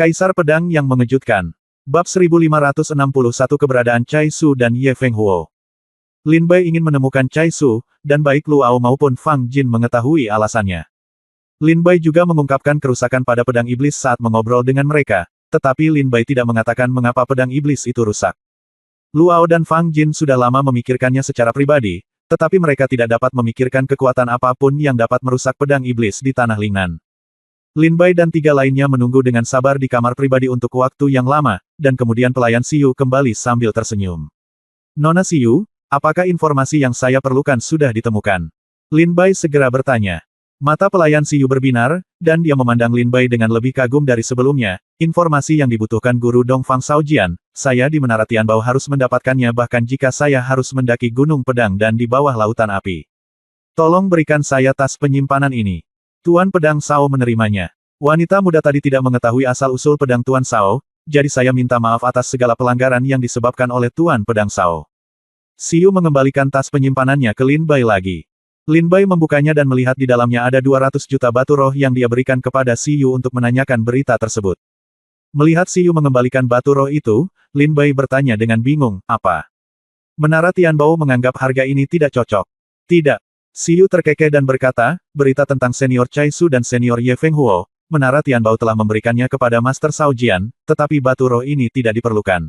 Kaisar Pedang yang Mengejutkan. Bab 1561 Keberadaan Cai Su dan Ye Fenghuo. Lin Bai ingin menemukan Cai Su, dan baik Luao maupun Fang Jin mengetahui alasannya. Lin Bai juga mengungkapkan kerusakan pada pedang iblis saat mengobrol dengan mereka, tetapi Lin Bai tidak mengatakan mengapa pedang iblis itu rusak. Luao dan Fang Jin sudah lama memikirkannya secara pribadi, tetapi mereka tidak dapat memikirkan kekuatan apapun yang dapat merusak pedang iblis di Tanah Lingnan. Lin Bai dan tiga lainnya menunggu dengan sabar di kamar pribadi untuk waktu yang lama, dan kemudian pelayan Siyu kembali sambil tersenyum. Nona Siyu, apakah informasi yang saya perlukan sudah ditemukan? Lin Bai segera bertanya. Mata pelayan Siyu berbinar, dan dia memandang Lin Bai dengan lebih kagum dari sebelumnya. Informasi yang dibutuhkan Guru Dongfang Shaojian, saya di Menara Tianbao harus mendapatkannya bahkan jika saya harus mendaki Gunung Pedang dan di bawah lautan api. Tolong berikan saya tas penyimpanan ini. Tuan Pedang Shao menerimanya. Wanita muda tadi tidak mengetahui asal-usul pedang Tuan Shao, jadi saya minta maaf atas segala pelanggaran yang disebabkan oleh Tuan Pedang Shao. Siyu mengembalikan tas penyimpanannya ke Lin Bai lagi. Lin Bai membukanya dan melihat di dalamnya ada 200 juta batu roh yang dia berikan kepada Siyu untuk menanyakan berita tersebut. Melihat Siyu mengembalikan batu roh itu, Lin Bai bertanya dengan bingung, apa? Menara Tianbao menganggap harga ini tidak cocok. Tidak. Siyu terkekeh dan berkata, berita tentang senior Cai Su dan senior Ye Fenghuo, Menara Tianbao telah memberikannya kepada Master Shaojian, tetapi batu roh ini tidak diperlukan.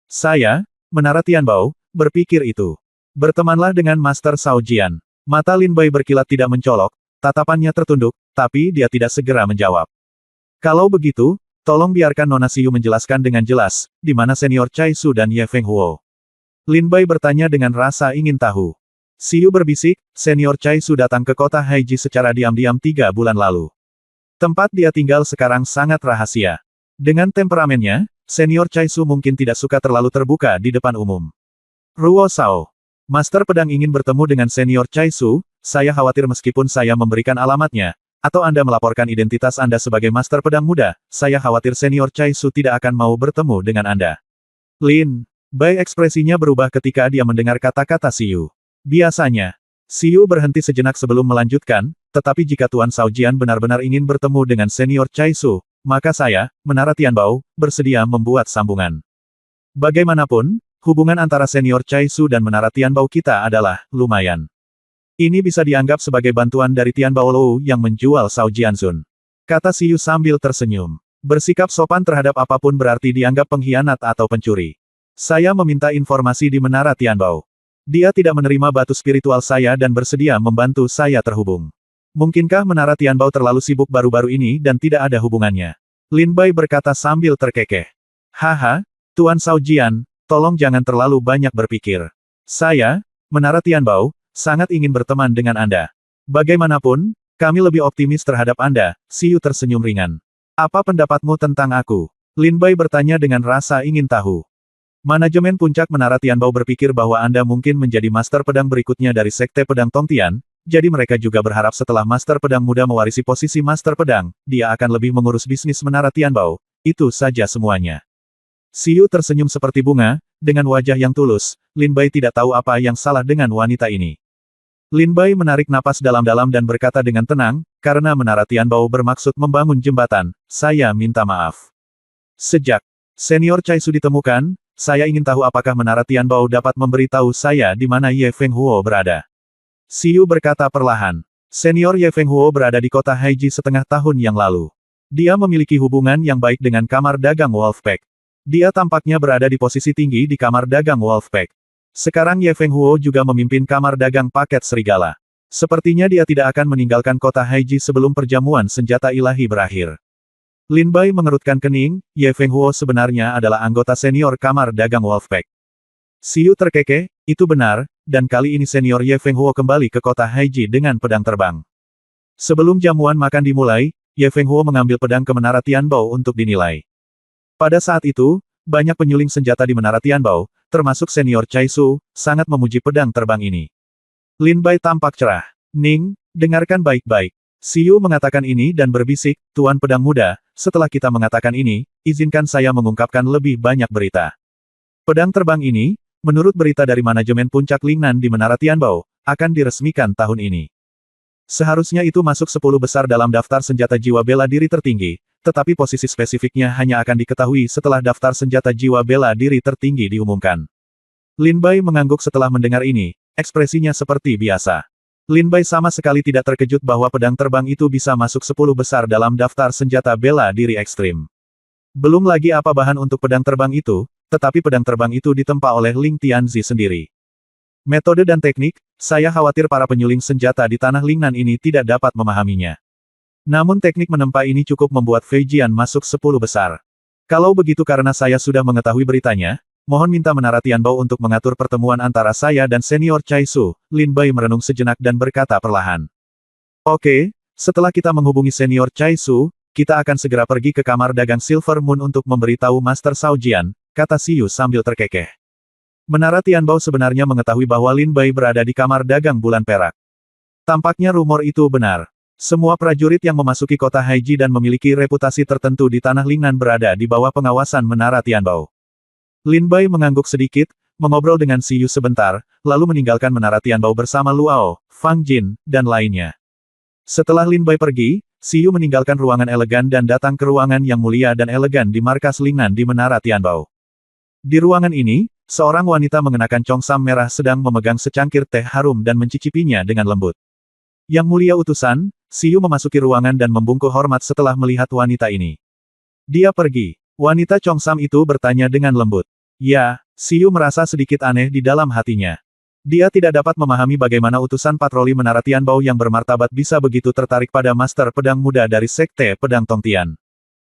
Saya, Menara Tianbao, berpikir itu. Bertemanlah dengan Master Shaojian. Mata Lin Bai berkilat tidak mencolok, tatapannya tertunduk, tapi dia tidak segera menjawab. Kalau begitu, tolong biarkan Nona Siyu menjelaskan dengan jelas, di mana senior Cai Su dan Ye Fenghuo. Lin Bai bertanya dengan rasa ingin tahu. Siyu berbisik, senior Cai Su datang ke kota Haiji secara diam-diam 3 bulan lalu. Tempat dia tinggal sekarang sangat rahasia. Dengan temperamennya, senior Cai Su mungkin tidak suka terlalu terbuka di depan umum. Ruo Shao. Master Pedang ingin bertemu dengan senior Cai Su, saya khawatir meskipun saya memberikan alamatnya, atau Anda melaporkan identitas Anda sebagai Master Pedang Muda, saya khawatir senior Cai Su tidak akan mau bertemu dengan Anda. Lin Bai ekspresinya berubah ketika dia mendengar kata-kata Siyu. Biasanya, Siyu berhenti sejenak sebelum melanjutkan, tetapi jika Tuan Shaojian benar-benar ingin bertemu dengan senior Cai Su, maka saya, Menara Tianbao, bersedia membuat sambungan. Bagaimanapun, hubungan antara senior Cai Su dan Menara Tianbao kita adalah lumayan. Ini bisa dianggap sebagai bantuan dari Tianbao Lou yang menjual Shaojian Zun. Kata Siyu sambil tersenyum. Bersikap sopan terhadap apapun berarti dianggap pengkhianat atau pencuri. Saya meminta informasi di Menara Tianbao. Dia tidak menerima batu spiritual saya dan bersedia membantu saya terhubung. Mungkinkah Menara Tianbao terlalu sibuk baru-baru ini dan tidak ada hubungannya? Lin Bai berkata sambil terkekeh. Haha, Tuan Shaojian, tolong jangan terlalu banyak berpikir. Saya, Menara Tianbao, sangat ingin berteman dengan Anda. Bagaimanapun, kami lebih optimis terhadap Anda, Siyu tersenyum ringan. Apa pendapatmu tentang aku? Lin Bai bertanya dengan rasa ingin tahu. Manajemen puncak Menara Tianbao berpikir bahwa Anda mungkin menjadi Master Pedang berikutnya dari Sekte Pedang Tongtian, jadi mereka juga berharap setelah Master Pedang Muda mewarisi posisi Master Pedang, dia akan lebih mengurus bisnis Menara Tianbao. Itu saja semuanya. Siyu tersenyum seperti bunga, dengan wajah yang tulus, Lin Bai tidak tahu apa yang salah dengan wanita ini. Lin Bai menarik napas dalam-dalam dan berkata dengan tenang, karena Menara Tianbao bermaksud membangun jembatan, saya minta maaf. Sejak senior Cai Su ditemukan, saya ingin tahu apakah Menara Tianbao dapat memberitahu saya di mana Ye Fenghuo berada. Siyu berkata perlahan. Senior Ye Fenghuo berada di kota Haiji setengah tahun yang lalu. Dia memiliki hubungan yang baik dengan kamar dagang Wolfpack. Dia tampaknya berada di posisi tinggi di kamar dagang Wolfpack. Sekarang Ye Fenghuo juga memimpin kamar dagang paket serigala. Sepertinya dia tidak akan meninggalkan kota Haiji sebelum perjamuan senjata ilahi berakhir. Lin Bai mengerutkan kening, Ye Fenghuo sebenarnya adalah anggota senior kamar dagang Wolfpack. Siyu terkekeh, itu benar, dan kali ini senior Ye Fenghuo kembali ke kota Haiji dengan pedang terbang. Sebelum jamuan makan dimulai, Ye Fenghuo mengambil pedang ke Menara Tianbao untuk dinilai. Pada saat itu, banyak penyuling senjata di Menara Tianbao, termasuk senior Cai Su, sangat memuji pedang terbang ini. Lin Bai tampak cerah. Ning, dengarkan baik-baik. Siyu mengatakan ini dan berbisik, Tuan Pedang Muda, setelah kita mengatakan ini, izinkan saya mengungkapkan lebih banyak berita. Pedang terbang ini, menurut berita dari manajemen puncak Lingnan di Menara Tianbao, akan diresmikan tahun ini. Seharusnya itu masuk 10 besar dalam daftar senjata jiwa bela diri tertinggi, tetapi posisi spesifiknya hanya akan diketahui setelah daftar senjata jiwa bela diri tertinggi diumumkan. Lin Bai mengangguk setelah mendengar ini, ekspresinya seperti biasa. Lin Bai sama sekali tidak terkejut bahwa pedang terbang itu bisa masuk 10 besar dalam daftar senjata bela diri ekstrim. Belum lagi apa bahan untuk pedang terbang itu, tetapi pedang terbang itu ditempa oleh Ling Tianzi sendiri. Metode dan teknik, saya khawatir para penyuling senjata di tanah Lingnan ini tidak dapat memahaminya. Namun teknik menempa ini cukup membuat Fei Jian masuk 10 besar. Kalau begitu karena saya sudah mengetahui beritanya, mohon minta Menara Tianbao untuk mengatur pertemuan antara saya dan Senior Chai Su. Lin Bai merenung sejenak dan berkata perlahan. Oke, setelah kita menghubungi Senior Chai Su, kita akan segera pergi ke kamar dagang Silver Moon untuk memberitahu Master Cao Jian, kata Siyu sambil terkekeh. Menara Tianbao sebenarnya mengetahui bahwa Lin Bai berada di kamar dagang bulan perak. Tampaknya rumor itu benar. Semua prajurit yang memasuki kota Haiji dan memiliki reputasi tertentu di tanah Lingnan berada di bawah pengawasan Menara Tianbao. Lin Bai mengangguk sedikit, mengobrol dengan Siyu sebentar, lalu meninggalkan Menara Tianbao bersama Luao, Fang Jin, dan lainnya. Setelah Lin Bai pergi, Siyu meninggalkan ruangan elegan dan datang ke ruangan yang mulia dan elegan di markas Lingnan di Menara Tianbao. Di ruangan ini, seorang wanita mengenakan congsam merah sedang memegang secangkir teh harum dan mencicipinya dengan lembut. Yang mulia utusan, Siyu memasuki ruangan dan membungkuk hormat setelah melihat wanita ini. Dia pergi. Wanita congsam itu bertanya dengan lembut. Ya, Siyu merasa sedikit aneh di dalam hatinya. Dia tidak dapat memahami bagaimana utusan patroli Menara Tianbao yang bermartabat bisa begitu tertarik pada master pedang muda dari Sekte Pedang Tongtian.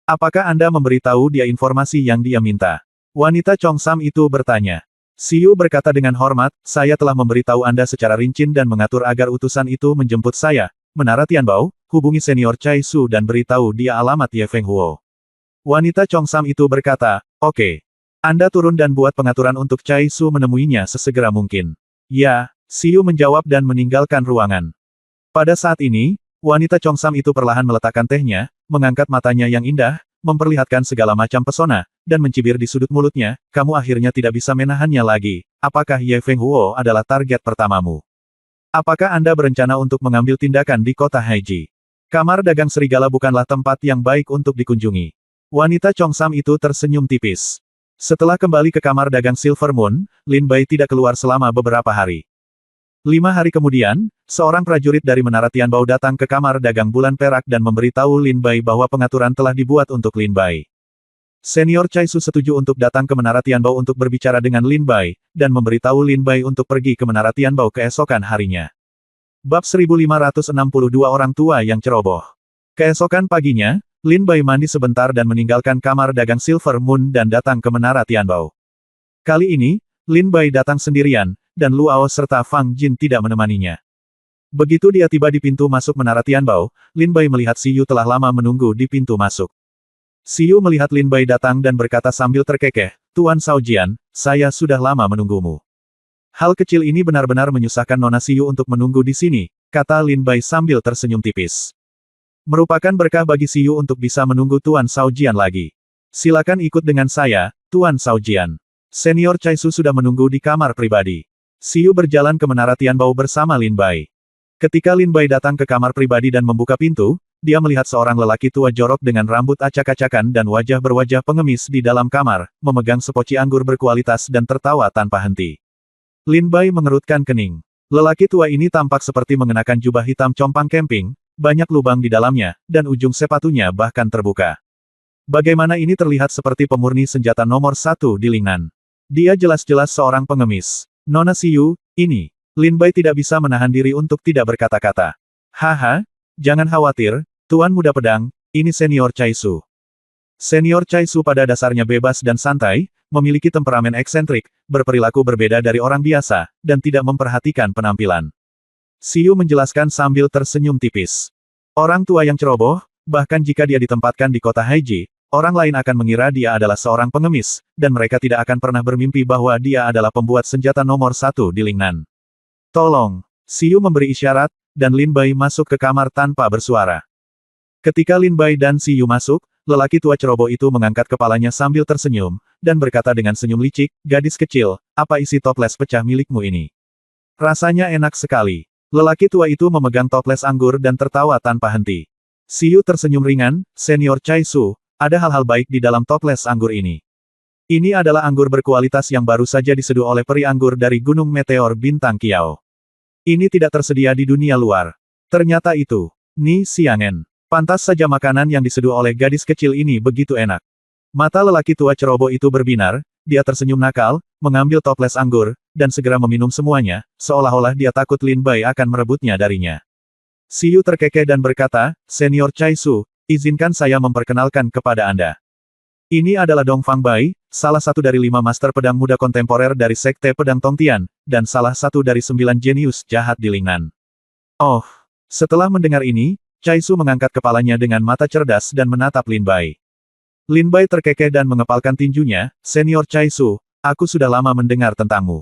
Apakah Anda memberitahu dia informasi yang dia minta? Wanita congsam itu bertanya. Siyu berkata dengan hormat, saya telah memberitahu Anda secara rinci dan mengatur agar utusan itu menjemput saya, Menara Tianbao, hubungi Senior Chai Su dan beritahu dia alamat Ye Feng Huo. Wanita congsam itu berkata, oke. Anda turun dan buat pengaturan untuk Chai Su menemuinya sesegera mungkin. Ya, Siyu menjawab dan meninggalkan ruangan. Pada saat ini, wanita congsam itu perlahan meletakkan tehnya, mengangkat matanya yang indah, memperlihatkan segala macam pesona, dan mencibir di sudut mulutnya, kamu akhirnya tidak bisa menahannya lagi. Apakah Ye Feng Huo adalah target pertamamu? Apakah Anda berencana untuk mengambil tindakan di kota Haiji? Kamar dagang serigala bukanlah tempat yang baik untuk dikunjungi. Wanita congsam itu tersenyum tipis. Setelah kembali ke kamar dagang Silver Moon, Lin Bai tidak keluar selama beberapa hari. 5 hari kemudian, seorang prajurit dari Menara Tianbao datang ke kamar dagang bulan perak dan memberitahu Lin Bai bahwa pengaturan telah dibuat untuk Lin Bai. Senior Chai Su setuju untuk datang ke Menara Tianbao untuk berbicara dengan Lin Bai, dan memberitahu Lin Bai untuk pergi ke Menara Tianbao keesokan harinya. Bab 1562 Orang Tua yang Ceroboh. Keesokan paginya, Lin Bai mandi sebentar dan meninggalkan kamar dagang Silver Moon dan datang ke Menara Tianbao. Kali ini, Lin Bai datang sendirian, dan Luao serta Fang Jin tidak menemaninya. Begitu dia tiba di pintu masuk Menara Tianbao, Lin Bai melihat Siyu telah lama menunggu di pintu masuk. Siyu melihat Lin Bai datang dan berkata sambil terkekeh, Tuan Cao Jian, saya sudah lama menunggumu. Hal kecil ini benar-benar menyusahkan Nona Siyu untuk menunggu di sini, kata Lin Bai sambil tersenyum tipis. Merupakan berkah bagi Siyu untuk bisa menunggu Tuan Cao Jian lagi. Silakan ikut dengan saya, Tuan Cao Jian. Senior Chai Su sudah menunggu di kamar pribadi. Siyu berjalan ke Menara Tianbao bersama Lin Bai. Ketika Lin Bai datang ke kamar pribadi dan membuka pintu, dia melihat seorang lelaki tua jorok dengan rambut acak-acakan dan wajah berwajah pengemis di dalam kamar, memegang sepoci anggur berkualitas dan tertawa tanpa henti. Lin Bai mengerutkan kening. Lelaki tua ini tampak seperti mengenakan jubah hitam compang camping, banyak lubang di dalamnya, dan ujung sepatunya bahkan terbuka. Bagaimana ini terlihat seperti pemurni senjata nomor 1 di Lingnan. Dia jelas-jelas seorang pengemis. Nona Siyu, ini. Lin Bai tidak bisa menahan diri untuk tidak berkata-kata. Haha, jangan khawatir, Tuan Muda Pedang, ini Senior Chai Su. Senior Chai Su pada dasarnya bebas dan santai, memiliki temperamen eksentrik, berperilaku berbeda dari orang biasa, dan tidak memperhatikan penampilan. Siyu menjelaskan sambil tersenyum tipis. Orang tua yang ceroboh, bahkan jika dia ditempatkan di kota Haiji, orang lain akan mengira dia adalah seorang pengemis, dan mereka tidak akan pernah bermimpi bahwa dia adalah pembuat senjata nomor 1 di Lingnan. Tolong. Siyu memberi isyarat, dan Lin Bai masuk ke kamar tanpa bersuara. Ketika Lin Bai dan Siyu masuk, lelaki tua ceroboh itu mengangkat kepalanya sambil tersenyum, dan berkata dengan senyum licik, gadis kecil, apa isi toples pecah milikmu ini? Rasanya enak sekali. Lelaki tua itu memegang toples anggur dan tertawa tanpa henti. Siyu tersenyum ringan, Senior Chai Su, ada hal-hal baik di dalam toples anggur ini. Ini adalah anggur berkualitas yang baru saja diseduh oleh peri anggur dari Gunung Meteor Bintang Kiao. Ini tidak tersedia di dunia luar. Ternyata itu, Ni Xiangen. Pantas saja makanan yang diseduh oleh gadis kecil ini begitu enak. Mata lelaki tua ceroboh itu berbinar, dia tersenyum nakal, mengambil toples anggur, dan segera meminum semuanya, seolah-olah dia takut Lin Bai akan merebutnya darinya. Siyu terkekeh dan berkata, Senior Chai Su, izinkan saya memperkenalkan kepada Anda. Ini adalah Dong Fang Bai, salah satu dari 5 master pedang muda kontemporer dari Sekte Pedang Tongtian, dan salah satu dari 9 jenius jahat di Lingnan. Oh, setelah mendengar ini, Chai Su mengangkat kepalanya dengan mata cerdas dan menatap Lin Bai. Lin Bai terkekeh dan mengepalkan tinjunya, Senior Chai Su, aku sudah lama mendengar tentangmu.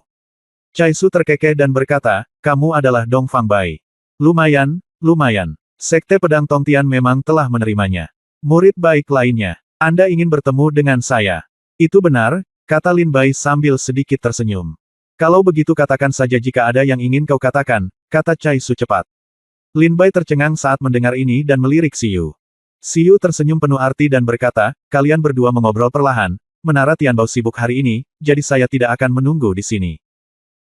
Chai Su terkekeh dan berkata, kamu adalah Dong Fang Bai. Lumayan, lumayan. Sekte Pedang Tongtian memang telah menerimanya. Murid baik lainnya. Anda ingin bertemu dengan saya. Itu benar, kata Lin Bai sambil sedikit tersenyum. Kalau begitu katakan saja jika ada yang ingin kau katakan, kata Chai Su cepat. Lin Bai tercengang saat mendengar ini dan melirik Siyu. Siyu tersenyum penuh arti dan berkata, kalian berdua mengobrol perlahan, Menara Tianbao sibuk hari ini, jadi saya tidak akan menunggu di sini.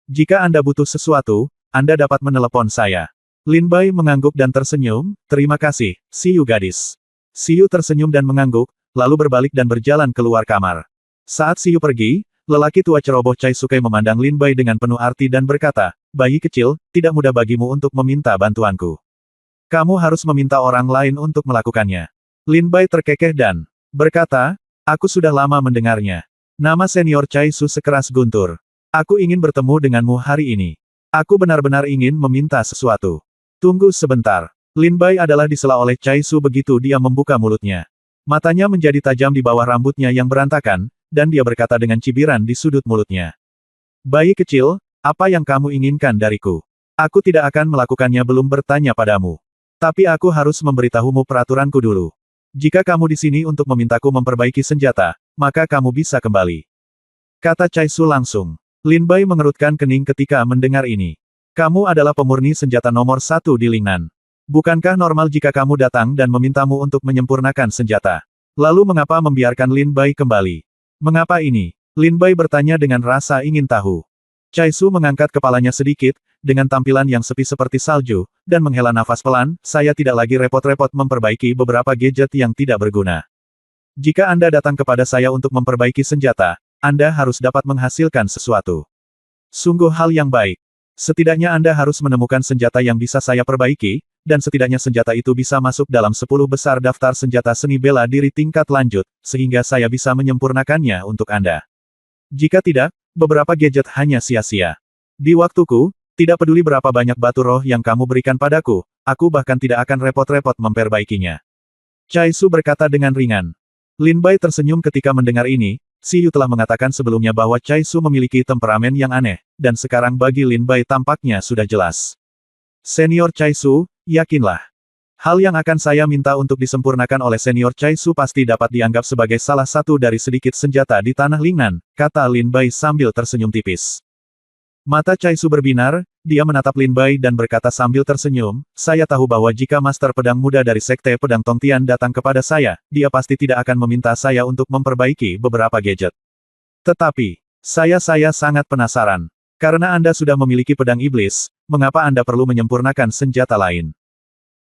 Jika Anda butuh sesuatu, Anda dapat menelepon saya. Lin Bai mengangguk dan tersenyum, terima kasih, Siyu gadis. Siyu tersenyum dan mengangguk, lalu berbalik dan berjalan keluar kamar. Saat Siyu pergi, lelaki tua ceroboh Chai Sukai memandang Lin Bai dengan penuh arti dan berkata, bayi kecil, tidak mudah bagimu untuk meminta bantuanku. Kamu harus meminta orang lain untuk melakukannya. Lin Bai terkekeh dan berkata, aku sudah lama mendengarnya. Nama Senior Chai Su sekeras guntur. Aku ingin bertemu denganmu hari ini. Aku benar-benar ingin meminta sesuatu. Tunggu sebentar. Lin Bai adalah disela oleh Chai Su begitu dia membuka mulutnya. Matanya menjadi tajam di bawah rambutnya yang berantakan, dan dia berkata dengan cibiran di sudut mulutnya. Bayi kecil, apa yang kamu inginkan dariku? Aku tidak akan melakukannya belum bertanya padamu. Tapi aku harus memberitahumu peraturanku dulu. Jika kamu di sini untuk memintaku memperbaiki senjata, maka kamu bisa kembali. Kata Chai Su langsung. Lin Bai mengerutkan kening ketika mendengar ini. Kamu adalah pemurni senjata nomor 1 di Lingnan. Bukankah normal jika kamu datang dan memintamu untuk menyempurnakan senjata? Lalu mengapa membiarkan Lin Bai kembali? Mengapa ini? Lin Bai bertanya dengan rasa ingin tahu. Chai Su mengangkat kepalanya sedikit, dengan tampilan yang sepi seperti salju, dan menghela nafas pelan, saya tidak lagi repot-repot memperbaiki beberapa gadget yang tidak berguna. Jika Anda datang kepada saya untuk memperbaiki senjata, Anda harus dapat menghasilkan sesuatu. Sungguh hal yang baik. Setidaknya Anda harus menemukan senjata yang bisa saya perbaiki, dan setidaknya senjata itu bisa masuk dalam 10 besar daftar senjata seni bela diri tingkat lanjut, sehingga saya bisa menyempurnakannya untuk Anda. Jika tidak, beberapa gadget hanya sia-sia. Di waktuku, tidak peduli berapa banyak batu roh yang kamu berikan padaku, aku bahkan tidak akan repot-repot memperbaikinya. Chai Su berkata dengan ringan. Lin Bai tersenyum ketika mendengar ini, Siyu telah mengatakan sebelumnya bahwa Chai Su memiliki temperamen yang aneh, dan sekarang bagi Lin Bai tampaknya sudah jelas. Senior Chai Su, yakinlah. Hal yang akan saya minta untuk disempurnakan oleh Senior Chai Su pasti dapat dianggap sebagai salah satu dari sedikit senjata di tanah Lingnan, kata Lin Bai sambil tersenyum tipis. Mata Chai Su berbinar, dia menatap Lin Bai dan berkata sambil tersenyum, saya tahu bahwa jika Master Pedang Muda dari Sekte Pedang Tongtian datang kepada saya, dia pasti tidak akan meminta saya untuk memperbaiki beberapa gadget. Tetapi, saya sangat penasaran. Karena Anda sudah memiliki pedang iblis, mengapa Anda perlu menyempurnakan senjata lain?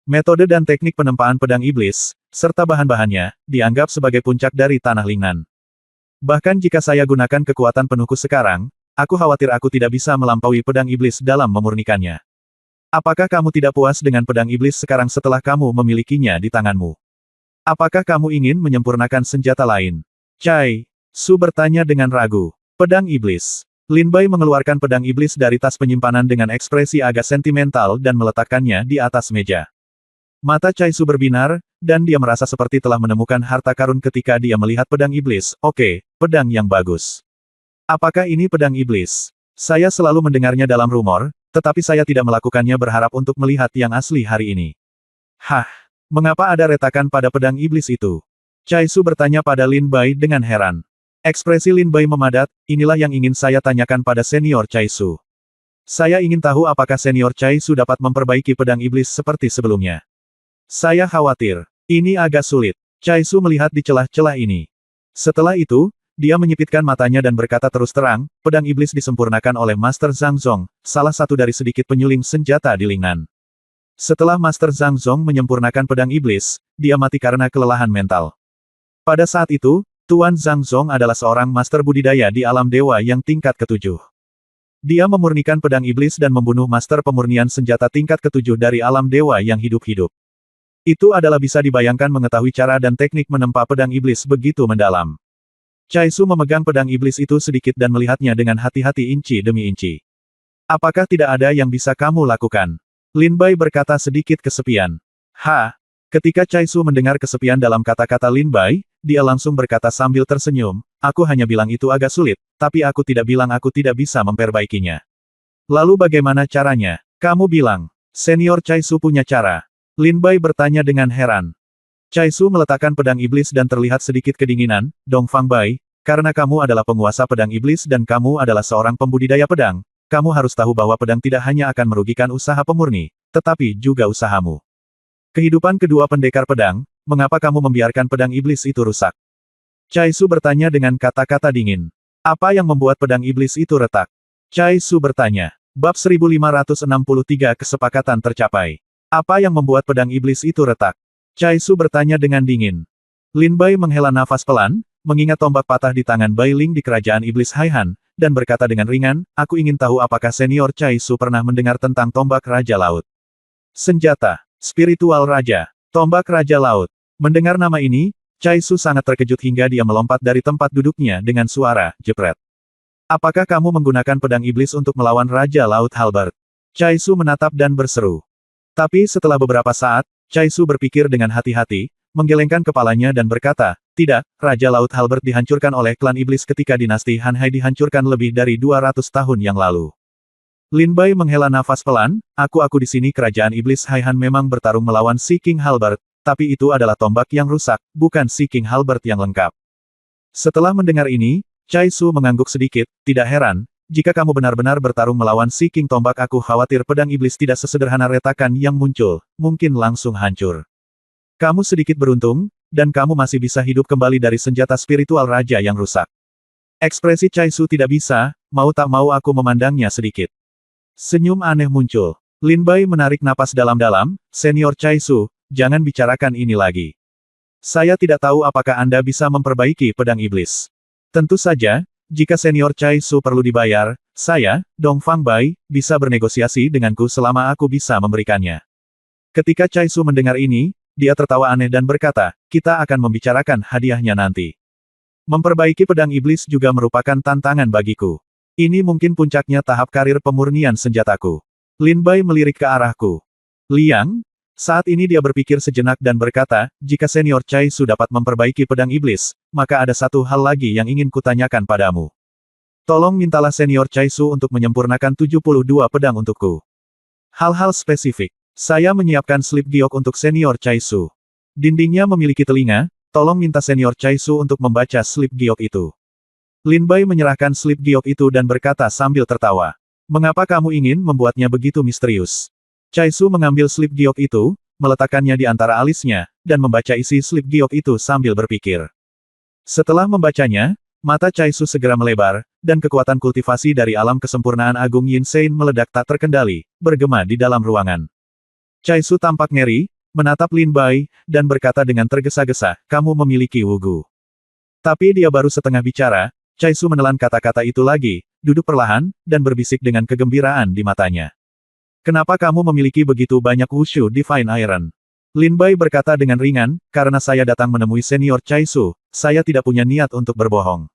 Metode dan teknik penempaan pedang iblis, serta bahan-bahannya, dianggap sebagai puncak dari tanah Lingnan. Bahkan jika saya gunakan kekuatan penuhku sekarang, aku khawatir aku tidak bisa melampaui pedang iblis dalam memurnikannya. Apakah kamu tidak puas dengan pedang iblis sekarang setelah kamu memilikinya di tanganmu? Apakah kamu ingin menyempurnakan senjata lain? Chai Su bertanya dengan ragu. Pedang iblis. Lin Bai mengeluarkan pedang iblis dari tas penyimpanan dengan ekspresi agak sentimental dan meletakkannya di atas meja. Mata Chai Su berbinar, dan dia merasa seperti telah menemukan harta karun ketika dia melihat pedang iblis. Oke, pedang yang bagus. Apakah ini pedang iblis? Saya selalu mendengarnya dalam rumor, tetapi saya tidak melakukannya berharap untuk melihat yang asli hari ini. Hah? Mengapa ada retakan pada pedang iblis itu? Chai Su bertanya pada Lin Bai dengan heran. Ekspresi Lin Bai memadat, inilah yang ingin saya tanyakan pada Senior Chai Su. Saya ingin tahu apakah Senior Chai Su dapat memperbaiki pedang iblis seperti sebelumnya. Saya khawatir. Ini agak sulit. Chai Su melihat di celah-celah ini. Setelah itu, dia menyipitkan matanya dan berkata terus terang, pedang iblis disempurnakan oleh Master Zhang Zong, salah satu dari sedikit penyuling senjata di Lingnan. Setelah Master Zhang Zong menyempurnakan pedang iblis, dia mati karena kelelahan mental. Pada saat itu, Tuan Zhang Zong adalah seorang master budidaya di alam dewa yang tingkat ketujuh. Dia memurnikan pedang iblis dan membunuh master pemurnian senjata tingkat ketujuh dari alam dewa yang hidup-hidup. Itu adalah bisa dibayangkan mengetahui cara dan teknik menempa pedang iblis begitu mendalam. Chai Su memegang pedang iblis itu sedikit dan melihatnya dengan hati-hati inci demi inci. Apakah tidak ada yang bisa kamu lakukan? Lin Bai berkata sedikit kesepian. Ketika Chai Su mendengar kesepian dalam kata-kata Lin Bai, dia langsung berkata sambil tersenyum, aku hanya bilang itu agak sulit, tapi aku tidak bilang aku tidak bisa memperbaikinya. Lalu bagaimana caranya? Kamu bilang, Senior Chai Su punya cara. Lin Bai bertanya dengan heran. Chai Su meletakkan pedang iblis dan terlihat sedikit kedinginan, Dong Fang Bai, karena kamu adalah penguasa pedang iblis dan kamu adalah seorang pembudidaya pedang, kamu harus tahu bahwa pedang tidak hanya akan merugikan usaha pemurni, tetapi juga usahamu. Kehidupan kedua pendekar pedang, mengapa kamu membiarkan pedang iblis itu rusak? Chai Su bertanya dengan kata-kata dingin. Apa yang membuat pedang iblis itu retak? Chai Su bertanya. Bab 1563 kesepakatan tercapai. Apa yang membuat pedang iblis itu retak? Chai Su bertanya dengan dingin. Lin Bai menghela nafas pelan, mengingat tombak patah di tangan Bai Ling di kerajaan iblis Haihan, dan berkata dengan ringan, aku ingin tahu apakah senior Chai Su pernah mendengar tentang tombak Raja Laut. Senjata, spiritual Raja, tombak Raja Laut. Mendengar nama ini, Chai Su sangat terkejut hingga dia melompat dari tempat duduknya dengan suara, jepret. Apakah kamu menggunakan pedang iblis untuk melawan Raja Laut Halberd? Chai Su menatap dan berseru. Tapi setelah beberapa saat, Chai Su berpikir dengan hati-hati, menggelengkan kepalanya dan berkata, tidak, Raja Laut Halberd dihancurkan oleh klan iblis ketika dinasti Han Hai dihancurkan lebih dari 200 tahun yang lalu. Lin Bai menghela nafas pelan, aku di sini kerajaan iblis Haihan memang bertarung melawan Si King Halberd, tapi itu adalah tombak yang rusak, bukan Si King Halberd yang lengkap. Setelah mendengar ini, Chai Su mengangguk sedikit, tidak heran, jika kamu benar-benar bertarung melawan Si King tombak aku khawatir pedang iblis tidak sesederhana retakan yang muncul, mungkin langsung hancur. Kamu sedikit beruntung, dan kamu masih bisa hidup kembali dari senjata spiritual raja yang rusak. Ekspresi Chai Su tidak bisa, mau tak mau aku memandangnya sedikit. Senyum aneh muncul. Lin Bai menarik napas dalam-dalam, Senior Chai Su, jangan bicarakan ini lagi. Saya tidak tahu apakah Anda bisa memperbaiki pedang iblis. Tentu saja, jika Senior Chai Su perlu dibayar, saya, Dong Fang Bai, bisa bernegosiasi denganku selama aku bisa memberikannya. Ketika Chai Su mendengar ini, dia tertawa aneh dan berkata, kita akan membicarakan hadiahnya nanti. Memperbaiki pedang iblis juga merupakan tantangan bagiku. Ini mungkin puncaknya tahap karir pemurnian senjataku. Lin Bai melirik ke arahku. Liang? Saat ini dia berpikir sejenak dan berkata, jika Senior Chai Su dapat memperbaiki pedang iblis, maka ada satu hal lagi yang ingin kutanyakan padamu. Tolong mintalah Senior Chai Su untuk menyempurnakan 72 pedang untukku. Hal-hal spesifik. Saya menyiapkan slip giok untuk Senior Chai Su. Dindingnya memiliki telinga, tolong minta Senior Chai Su untuk membaca slip giok itu. Lin Bai menyerahkan slip giok itu dan berkata sambil tertawa. Mengapa kamu ingin membuatnya begitu misterius? Chai Su mengambil slip giok itu, meletakkannya di antara alisnya, dan membaca isi slip giok itu sambil berpikir. Setelah membacanya, mata Chai Su segera melebar, dan kekuatan kultivasi dari alam kesempurnaan Agung Yin Sein meledak tak terkendali, bergema di dalam ruangan. Chai Su tampak ngeri, menatap Lin Bai, dan berkata dengan tergesa-gesa, kamu memiliki wugu. Tapi dia baru setengah bicara, Chai Su menelan kata-kata itu lagi, duduk perlahan, dan berbisik dengan kegembiraan di matanya. Kenapa kamu memiliki begitu banyak wushu Divine Iron? Lin Bai berkata dengan ringan, karena saya datang menemui Senior Chai Su, saya tidak punya niat untuk berbohong.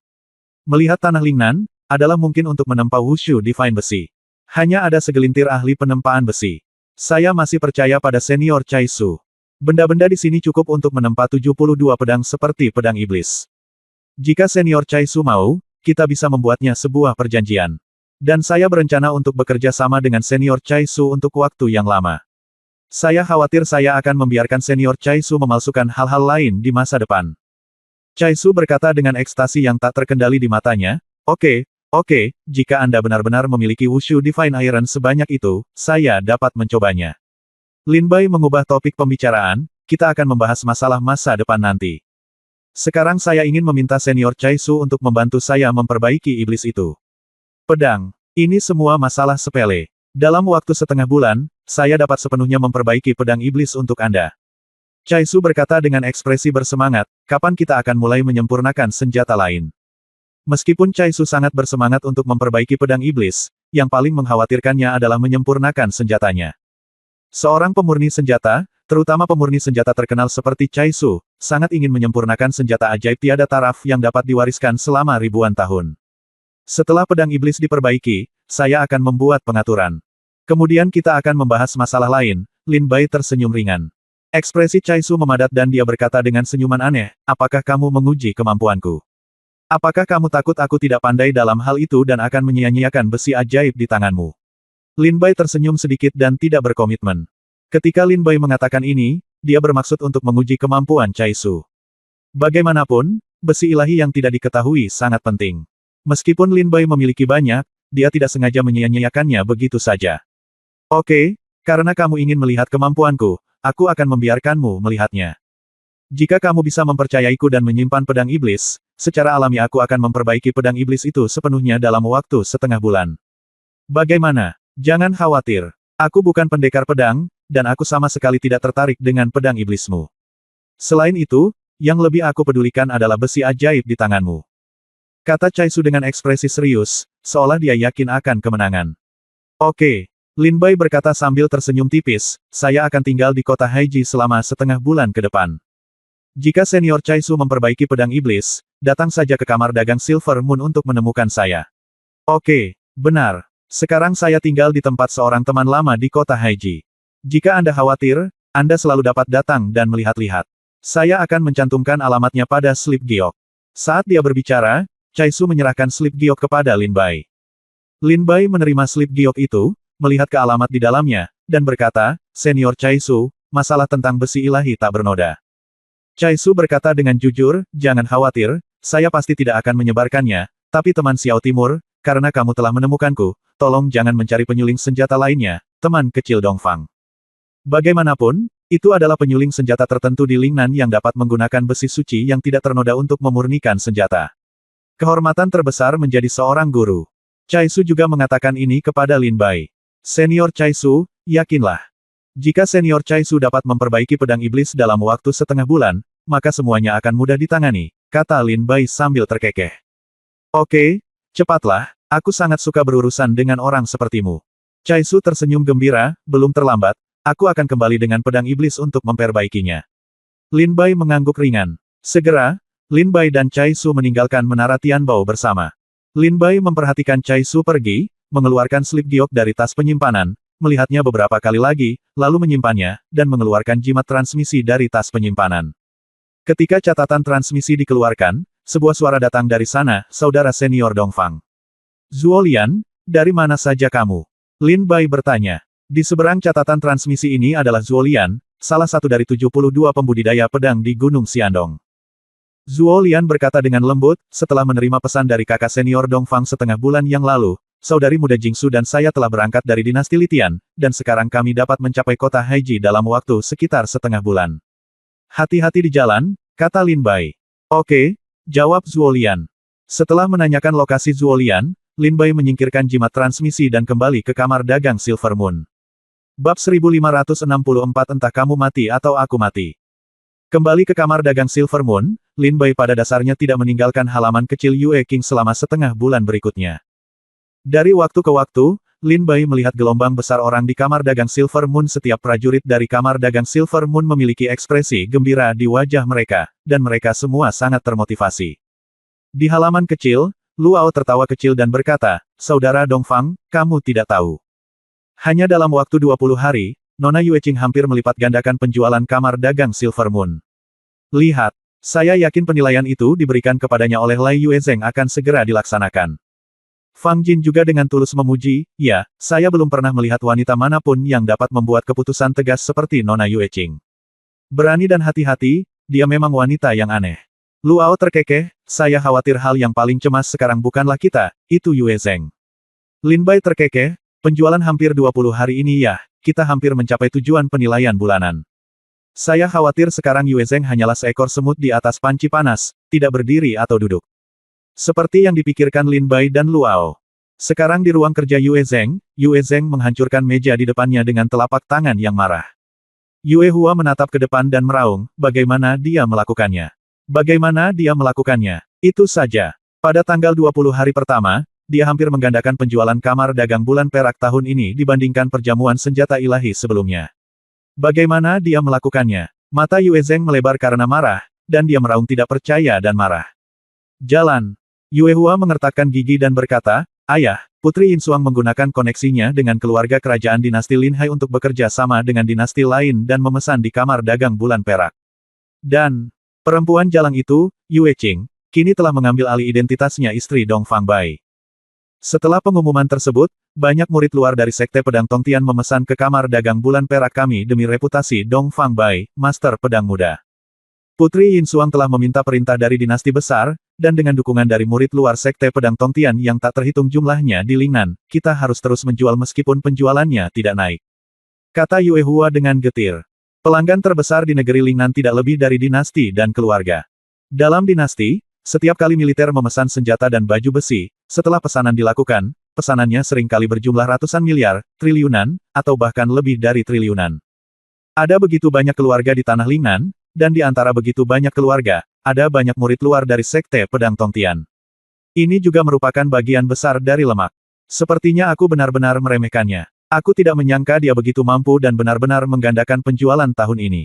Melihat tanah Lingnan, adalah mungkin untuk menempa wushu Divine Besi. Hanya ada segelintir ahli penempaan besi. Saya masih percaya pada Senior Chai Su. Benda-benda di sini cukup untuk menempa 72 pedang seperti pedang iblis. Jika Senior Chai Su mau, kita bisa membuatnya sebuah perjanjian. Dan saya berencana untuk bekerja sama dengan Senior Chai Su untuk waktu yang lama. Saya khawatir saya akan membiarkan Senior Chai Su memalsukan hal-hal lain di masa depan. Chai Su berkata dengan ekstasi yang tak terkendali di matanya, oke, jika Anda benar-benar memiliki wushu Divine Iron sebanyak itu, saya dapat mencobanya. Lin Bai mengubah topik pembicaraan, kita akan membahas masalah masa depan nanti. Sekarang saya ingin meminta senior Chai Su untuk membantu saya memperbaiki iblis itu. Pedang. Ini semua masalah sepele. Dalam waktu setengah bulan, saya dapat sepenuhnya memperbaiki pedang iblis untuk Anda. Chai Su berkata dengan ekspresi bersemangat, kapan kita akan mulai menyempurnakan senjata lain? Meskipun Chai Su sangat bersemangat untuk memperbaiki pedang iblis, yang paling mengkhawatirkannya adalah menyempurnakan senjatanya. Seorang pemurni senjata, terutama pemurni senjata terkenal seperti Chai Su, sangat ingin menyempurnakan senjata ajaib tiada taraf yang dapat diwariskan selama ribuan tahun. Setelah pedang iblis diperbaiki, saya akan membuat pengaturan. Kemudian kita akan membahas masalah lain. Lin Bai tersenyum ringan. Ekspresi Chai Su memadat dan dia berkata dengan senyuman aneh, apakah kamu menguji kemampuanku? Apakah kamu takut aku tidak pandai dalam hal itu dan akan menyia-nyiakan besi ajaib di tanganmu? Lin Bai tersenyum sedikit dan tidak berkomitmen. Ketika Lin Bai mengatakan ini, dia bermaksud untuk menguji kemampuan Chai Su. Bagaimanapun, besi ilahi yang tidak diketahui sangat penting. Meskipun Lin Bai memiliki banyak, dia tidak sengaja menyia-nyiakannya begitu saja. Oke, karena kamu ingin melihat kemampuanku, aku akan membiarkanmu melihatnya. Jika kamu bisa mempercayaiku dan menyimpan pedang iblis, secara alami aku akan memperbaiki pedang iblis itu sepenuhnya dalam waktu setengah bulan. Bagaimana? Jangan khawatir. Aku bukan pendekar pedang, dan aku sama sekali tidak tertarik dengan pedang iblismu. Selain itu, yang lebih aku pedulikan adalah besi ajaib di tanganmu. Kata Chai Su dengan ekspresi serius, seolah dia yakin akan kemenangan. Oke. Lin Bai berkata sambil tersenyum tipis, saya akan tinggal di kota Haiji selama setengah bulan ke depan. Jika senior Chai Su memperbaiki pedang iblis, datang saja ke kamar dagang Silver Moon untuk menemukan saya. Oke, benar. Sekarang saya tinggal di tempat seorang teman lama di kota Haiji. Jika Anda khawatir, Anda selalu dapat datang dan melihat-lihat. Saya akan mencantumkan alamatnya pada slip giok. Saat dia berbicara, Chai Su menyerahkan slip giok kepada Lin Bai. Lin Bai menerima slip giok itu, melihat ke alamat di dalamnya, dan berkata, Senior Chai Su, masalah tentang besi ilahi tak bernoda. Chai Su berkata dengan jujur, jangan khawatir, saya pasti tidak akan menyebarkannya, tapi teman Xiao Timur, karena kamu telah menemukanku, tolong jangan mencari penyuling senjata lainnya, teman kecil Dongfang. Bagaimanapun, itu adalah penyuling senjata tertentu di Lingnan yang dapat menggunakan besi suci yang tidak ternoda untuk memurnikan senjata. Kehormatan terbesar menjadi seorang guru. Chai Su juga mengatakan ini kepada Lin Bai. Senior Chai Su, yakinlah. Jika Senior Chai Su dapat memperbaiki pedang iblis dalam waktu setengah bulan, maka semuanya akan mudah ditangani, kata Lin Bai sambil terkekeh. Oke, cepatlah, aku sangat suka berurusan dengan orang sepertimu. Chai Su tersenyum gembira, belum terlambat, aku akan kembali dengan pedang iblis untuk memperbaikinya. Lin Bai mengangguk ringan. Segera, Lin Bai dan Chai Su meninggalkan menara Tianbao bersama. Lin Bai memperhatikan Chai Su pergi, mengeluarkan slip giok dari tas penyimpanan, melihatnya beberapa kali lagi, lalu menyimpannya, dan mengeluarkan jimat transmisi dari tas penyimpanan. Ketika catatan transmisi dikeluarkan, sebuah suara datang dari sana, saudara senior Dongfang. Zuolian, dari mana saja kamu? Lin Bai bertanya. Di seberang catatan transmisi ini adalah Zuolian, salah satu dari 72 pembudidaya pedang di Gunung Xiandong. Zuolian berkata dengan lembut, setelah menerima pesan dari kakak senior Dongfang setengah bulan yang lalu, saudari muda Jingsu dan saya telah berangkat dari dinasti Litian, dan sekarang kami dapat mencapai kota Haiji dalam waktu sekitar setengah bulan. Hati-hati di jalan, kata Lin Bai. Oke, jawab Zuolian. Setelah menanyakan lokasi Zuolian, Lin Bai menyingkirkan jimat transmisi dan kembali ke kamar dagang Silver Moon. Bab 1564 entah kamu mati atau aku mati. Kembali ke kamar dagang Silver Moon, Lin Bai pada dasarnya tidak meninggalkan halaman kecil Yue King selama setengah bulan berikutnya. Dari waktu ke waktu, Lin Bai melihat gelombang besar orang di kamar dagang Silver Moon. Setiap prajurit dari kamar dagang Silver Moon memiliki ekspresi gembira di wajah mereka, dan mereka semua sangat termotivasi. Di halaman kecil, Luao tertawa kecil dan berkata, Saudara Dongfang, kamu tidak tahu. Hanya dalam waktu 20 hari, Nona Yueqing hampir melipat gandakan penjualan kamar dagang Silver Moon. Lihat, saya yakin penilaian itu diberikan kepadanya oleh Lai Yuezeng akan segera dilaksanakan. Fang Jin juga dengan tulus memuji, ya, saya belum pernah melihat wanita manapun yang dapat membuat keputusan tegas seperti Nona Yueqing. Berani dan hati-hati, dia memang wanita yang aneh. Luao terkekeh, saya khawatir hal yang paling cemas sekarang bukanlah kita, itu Yuezeng. Lin Bai terkekeh, penjualan hampir 20 hari ini ya, kita hampir mencapai tujuan penilaian bulanan. Saya khawatir sekarang Yue Zheng hanyalah seekor semut di atas panci panas, tidak berdiri atau duduk. Seperti yang dipikirkan Lin Bai dan Luao. Sekarang di ruang kerja Yue Zheng menghancurkan meja di depannya dengan telapak tangan yang marah. Yue Hua menatap ke depan dan meraung, bagaimana dia melakukannya? Bagaimana dia melakukannya? Itu saja. Pada tanggal 20 hari pertama, dia hampir menggandakan penjualan kamar dagang bulan perak tahun ini dibandingkan perjamuan senjata ilahi sebelumnya. Bagaimana dia melakukannya? Mata Yue Zheng melebar karena marah, dan dia meraung tidak percaya dan marah. Jalan. Yue Hua mengertakkan gigi dan berkata, Ayah, Putri Yinsuang menggunakan koneksinya dengan keluarga kerajaan dinasti Lin Hai untuk bekerja sama dengan dinasti lain dan memesan di kamar dagang bulan perak. Dan, perempuan jalang itu, Yue Qing, kini telah mengambil alih identitasnya istri Dong Fang Bai. Setelah pengumuman tersebut, banyak murid luar dari Sekte Pedang Tongtian memesan ke kamar dagang bulan perak kami demi reputasi Dong Fang Bai, Master Pedang Muda. Putri Yinsuang telah meminta perintah dari dinasti besar, dan dengan dukungan dari murid luar Sekte Pedang Tongtian yang tak terhitung jumlahnya di Lingnan, kita harus terus menjual meskipun penjualannya tidak naik. Kata Yue Hua dengan getir. Pelanggan terbesar di negeri Lingnan tidak lebih dari dinasti dan keluarga. Dalam dinasti, setiap kali militer memesan senjata dan baju besi, setelah pesanan dilakukan, pesanannya sering kali berjumlah ratusan miliar, triliunan, atau bahkan lebih dari triliunan. Ada begitu banyak keluarga di tanah Lingnan, dan di antara begitu banyak keluarga, ada banyak murid luar dari Sekte Pedang Tongtian. Ini juga merupakan bagian besar dari lemak. Sepertinya aku benar-benar meremehkannya. Aku tidak menyangka dia begitu mampu dan benar-benar menggandakan penjualan tahun ini.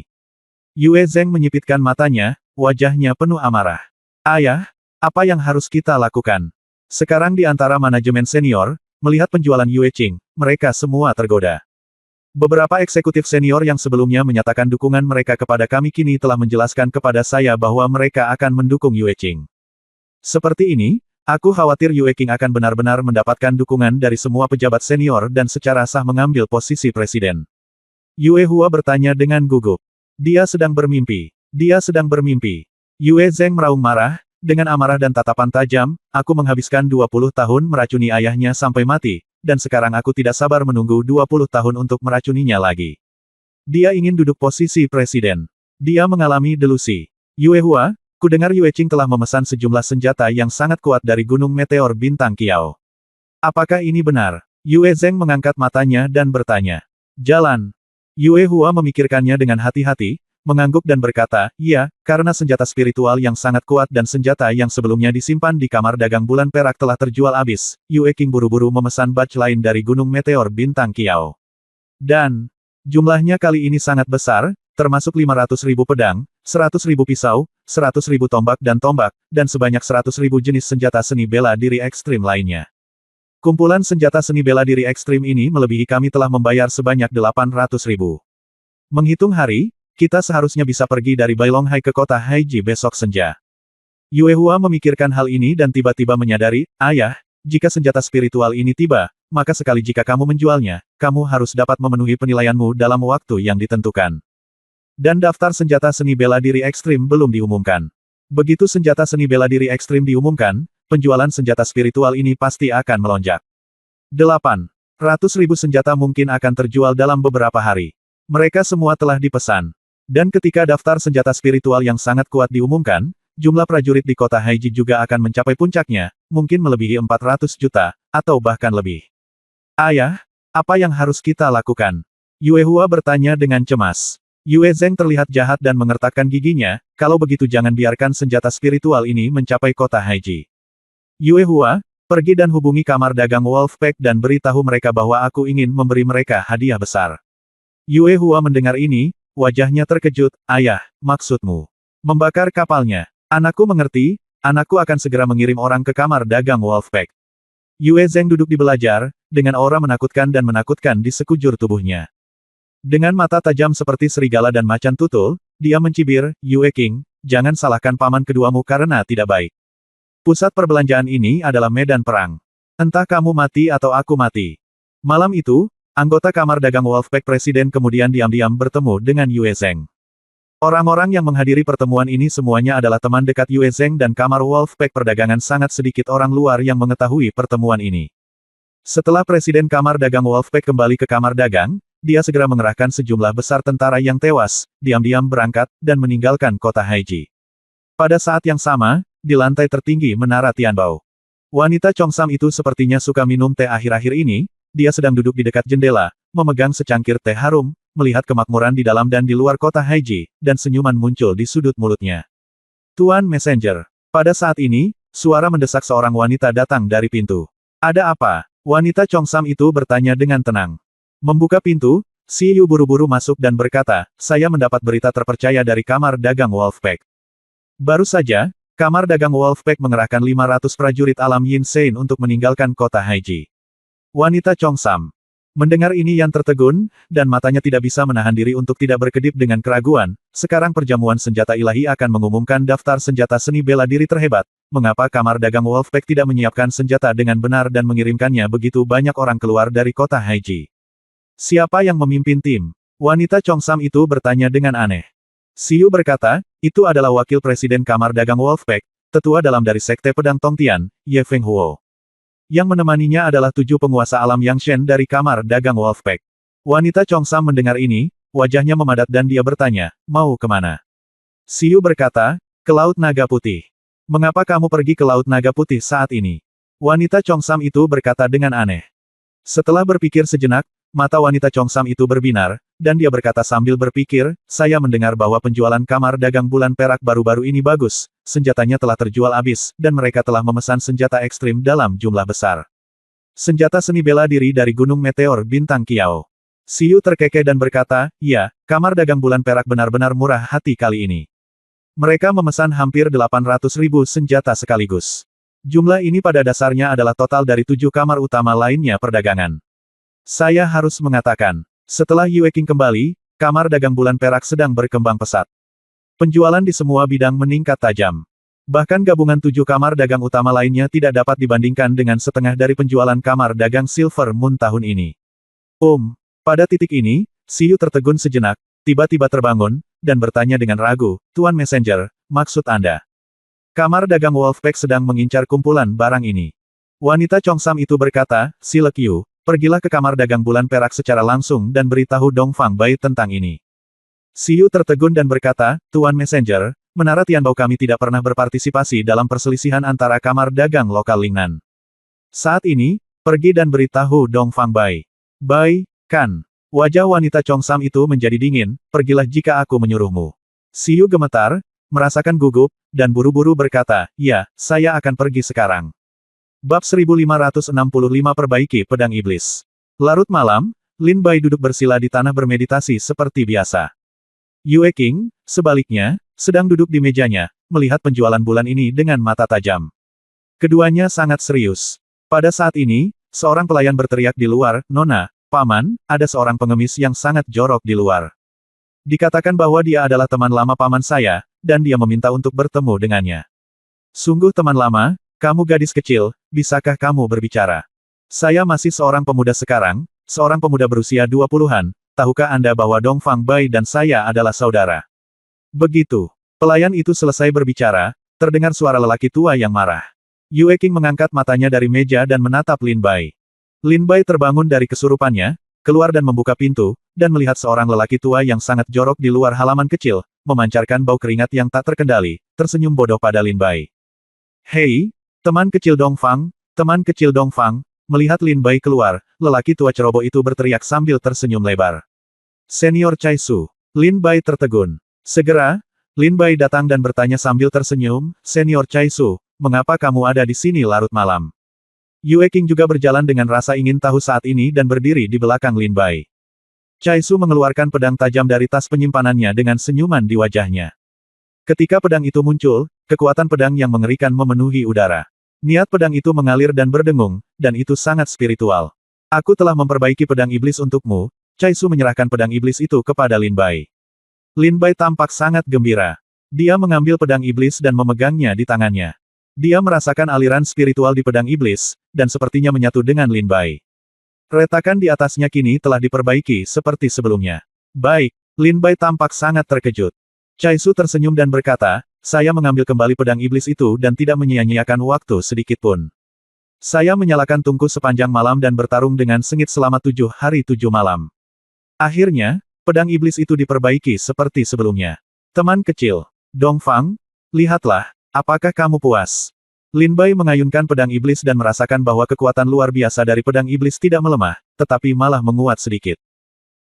Yue Zheng menyipitkan matanya, wajahnya penuh amarah. Ayah, apa yang harus kita lakukan? Sekarang di antara manajemen senior, melihat penjualan Yue Qing, mereka semua tergoda. Beberapa eksekutif senior yang sebelumnya menyatakan dukungan mereka kepada kami kini telah menjelaskan kepada saya bahwa mereka akan mendukung Yue Qing. Seperti ini, aku khawatir Yue Qing akan benar-benar mendapatkan dukungan dari semua pejabat senior dan secara sah mengambil posisi presiden. Yue Hua bertanya dengan gugup. Dia sedang bermimpi. Dia sedang bermimpi. Yue Zheng meraung marah, dengan amarah dan tatapan tajam, aku menghabiskan 20 tahun meracuni ayahnya sampai mati, dan sekarang aku tidak sabar menunggu 20 tahun untuk meracuninya lagi. Dia ingin duduk posisi presiden. Dia mengalami delusi. Yue Hua, kudengar Yue Qing telah memesan sejumlah senjata yang sangat kuat dari Gunung Meteor Bintang Kiao. Apakah ini benar? Yue Zheng mengangkat matanya dan bertanya. Jalan. Yue Hua memikirkannya dengan hati-hati, mengangguk dan berkata, iya, karena senjata spiritual yang sangat kuat dan senjata yang sebelumnya disimpan di kamar dagang bulan perak telah terjual habis, Yue Qing buru-buru memesan batch lain dari Gunung Meteor Bintang Kiao. Dan, jumlahnya kali ini sangat besar, termasuk 500.000 pedang, 100.000 pisau, 100.000 tombak, dan sebanyak 100.000 jenis senjata seni bela diri ekstrim lainnya. Kumpulan senjata seni bela diri ekstrim ini melebihi kami telah membayar sebanyak 800.000. Menghitung hari, kita seharusnya bisa pergi dari Bailonghai ke kota Haiji besok senja. Yue Hua memikirkan hal ini dan tiba-tiba menyadari, ayah, jika senjata spiritual ini tiba, maka sekali jika kamu menjualnya, kamu harus dapat memenuhi penilaianmu dalam waktu yang ditentukan. Dan daftar senjata seni bela diri ekstrim belum diumumkan. Begitu senjata seni bela diri ekstrim diumumkan, penjualan senjata spiritual ini pasti akan melonjak. 800.000 senjata mungkin akan terjual dalam beberapa hari. Mereka semua telah dipesan. Dan ketika daftar senjata spiritual yang sangat kuat diumumkan, jumlah prajurit di kota Haiji juga akan mencapai puncaknya, mungkin melebihi 400 juta, atau bahkan lebih. Ayah, apa yang harus kita lakukan? Yue Hua bertanya dengan cemas. Yue Zheng terlihat jahat dan mengertakkan giginya, kalau begitu jangan biarkan senjata spiritual ini mencapai kota Haiji. Yue Hua, pergi dan hubungi kamar dagang Wolfpack dan beritahu mereka bahwa aku ingin memberi mereka hadiah besar. Yue Hua mendengar ini, wajahnya terkejut, ayah, maksudmu membakar kapalnya? Anakku mengerti, anakku akan segera mengirim orang ke kamar dagang Wolfpack. Yue Zheng duduk di belajar, dengan aura menakutkan dan menakutkan di sekujur tubuhnya. Dengan mata tajam seperti serigala dan macan tutul, dia mencibir, Yue Qing, jangan salahkan paman keduamu karena tidak baik. Pusat perbelanjaan ini adalah medan perang. Entah kamu mati atau aku mati. Malam itu, anggota kamar dagang Wolfpack Presiden kemudian diam-diam bertemu dengan Yue Zheng. Orang-orang yang menghadiri pertemuan ini semuanya adalah teman dekat Yue Zheng dan kamar Wolfpack perdagangan sangat sedikit orang luar yang mengetahui pertemuan ini. Setelah Presiden kamar dagang Wolfpack kembali ke kamar dagang, dia segera mengerahkan sejumlah besar tentara yang tewas, diam-diam berangkat, dan meninggalkan kota Haiji. Pada saat yang sama, di lantai tertinggi menara Tianbao. Wanita Chongsam itu sepertinya suka minum teh akhir-akhir ini, dia sedang duduk di dekat jendela, memegang secangkir teh harum, melihat kemakmuran di dalam dan di luar kota Haiji, dan senyuman muncul di sudut mulutnya. Tuan Messenger. Pada saat ini, suara mendesak seorang wanita datang dari pintu. Ada apa? Wanita Chongsam itu bertanya dengan tenang. Membuka pintu, Si Yu buru-buru masuk dan berkata, saya mendapat berita terpercaya dari kamar dagang Wolfpack. Baru saja, kamar dagang Wolfpack mengerahkan 500 prajurit alam Yin Sein untuk meninggalkan kota Haiji. Wanita Chongsam. Mendengar ini Yan tertegun, dan matanya tidak bisa menahan diri untuk tidak berkedip dengan keraguan. Sekarang perjamuan senjata ilahi akan mengumumkan daftar senjata seni bela diri terhebat. Mengapa kamar dagang Wolfpack tidak menyiapkan senjata dengan benar dan mengirimkannya begitu banyak orang keluar dari kota Haiji? Siapa yang memimpin tim? Wanita Chongsam itu bertanya dengan aneh. Si Yu berkata, itu adalah wakil presiden kamar dagang Wolfpack, tetua dalam dari sekte pedang Tongtian, Ye Fenghuo. Yang menemaninya adalah 7 penguasa alam Yangshen dari kamar dagang Wolfpack. Wanita Chongsam mendengar ini, wajahnya memadat dan dia bertanya, mau kemana? Si Yu berkata, ke Laut Naga Putih. Mengapa kamu pergi ke Laut Naga Putih saat ini? Wanita Chongsam itu berkata dengan aneh. Setelah berpikir sejenak, mata wanita Chongsam itu berbinar, dan dia berkata sambil berpikir, saya mendengar bahwa penjualan kamar dagang bulan perak baru-baru ini bagus, senjatanya telah terjual habis, dan mereka telah memesan senjata ekstrim dalam jumlah besar. Senjata seni bela diri dari Gunung Meteor Bintang Kiao. Si Yu terkekeh dan berkata, ya, kamar dagang bulan perak benar-benar murah hati kali ini. Mereka memesan hampir 800.000 senjata sekaligus. Jumlah ini pada dasarnya adalah total dari 7 kamar utama lainnya perdagangan. Saya harus mengatakan, setelah Yue King kembali, kamar dagang bulan perak sedang berkembang pesat. Penjualan di semua bidang meningkat tajam. Bahkan gabungan 7 kamar dagang utama lainnya tidak dapat dibandingkan dengan setengah dari penjualan kamar dagang Silver Moon tahun ini. Pada titik ini, Si Yu tertegun sejenak, tiba-tiba terbangun, dan bertanya dengan ragu, Tuan Messenger, maksud Anda? Kamar dagang Wolfpack sedang mengincar kumpulan barang ini. Wanita Chongsam itu berkata, Si Lekyu, pergilah ke kamar dagang bulan perak secara langsung dan beritahu Dong Fang Bai tentang ini. Si Yu tertegun dan berkata, Tuan Messenger, Menara Tianbao kami tidak pernah berpartisipasi dalam perselisihan antara kamar dagang lokal Lingnan. Saat ini, pergi dan beritahu Dong Fang Bai. Bai, kan? Wajah wanita Chongsam itu menjadi dingin, pergilah jika aku menyuruhmu. Si Yu gemetar, merasakan gugup, dan buru-buru berkata, ya, saya akan pergi sekarang. Bab 1565 Perbaiki Pedang Iblis. Larut malam, Lin Bai duduk bersila di tanah bermeditasi seperti biasa. Yue King, sebaliknya, sedang duduk di mejanya, melihat penjualan bulan ini dengan mata tajam. Keduanya sangat serius. Pada saat ini, seorang pelayan berteriak di luar, Nona, Paman, ada seorang pengemis yang sangat jorok di luar. Dikatakan bahwa dia adalah teman lama paman saya, dan dia meminta untuk bertemu dengannya. Sungguh teman lama, kamu gadis kecil, bisakah kamu berbicara? Saya masih seorang pemuda sekarang, seorang pemuda berusia 20-an, tahukah Anda bahwa Dong Fang Bai dan saya adalah saudara? Begitu. Pelayan itu selesai berbicara, terdengar suara lelaki tua yang marah. Yue King mengangkat matanya dari meja dan menatap Lin Bai. Lin Bai terbangun dari kesurupannya, keluar dan membuka pintu, dan melihat seorang lelaki tua yang sangat jorok di luar halaman kecil, memancarkan bau keringat yang tak terkendali, tersenyum bodoh pada Lin Bai. Hei, teman kecil Dong Fang, teman kecil Dong Fang, melihat Lin Bai keluar, lelaki tua ceroboh itu berteriak sambil tersenyum lebar. Senior Chai Su. Lin Bai tertegun. Segera, Lin Bai datang dan bertanya sambil tersenyum, Senior Chai Su, mengapa kamu ada di sini larut malam? Yue King juga berjalan dengan rasa ingin tahu saat ini dan berdiri di belakang Lin Bai. Chai Su mengeluarkan pedang tajam dari tas penyimpanannya dengan senyuman di wajahnya. Ketika pedang itu muncul, kekuatan pedang yang mengerikan memenuhi udara. Niat pedang itu mengalir dan berdengung, dan itu sangat spiritual. Aku telah memperbaiki pedang iblis untukmu. Chai Su menyerahkan pedang iblis itu kepada Lin Bai. Lin Bai tampak sangat gembira. Dia mengambil pedang iblis dan memegangnya di tangannya. Dia merasakan aliran spiritual di pedang iblis, dan sepertinya menyatu dengan Lin Bai. Retakan di atasnya kini telah diperbaiki seperti sebelumnya. Baik, Lin Bai tampak sangat terkejut. Chai Su tersenyum dan berkata, saya mengambil kembali pedang iblis itu dan tidak menyia-nyiakan waktu sedikitpun. Saya menyalakan tungku sepanjang malam dan bertarung dengan sengit selama 7 hari 7 malam. Akhirnya, pedang iblis itu diperbaiki seperti sebelumnya. Teman kecil, Dongfang, lihatlah, apakah kamu puas? Lin Bai mengayunkan pedang iblis dan merasakan bahwa kekuatan luar biasa dari pedang iblis tidak melemah, tetapi malah menguat sedikit.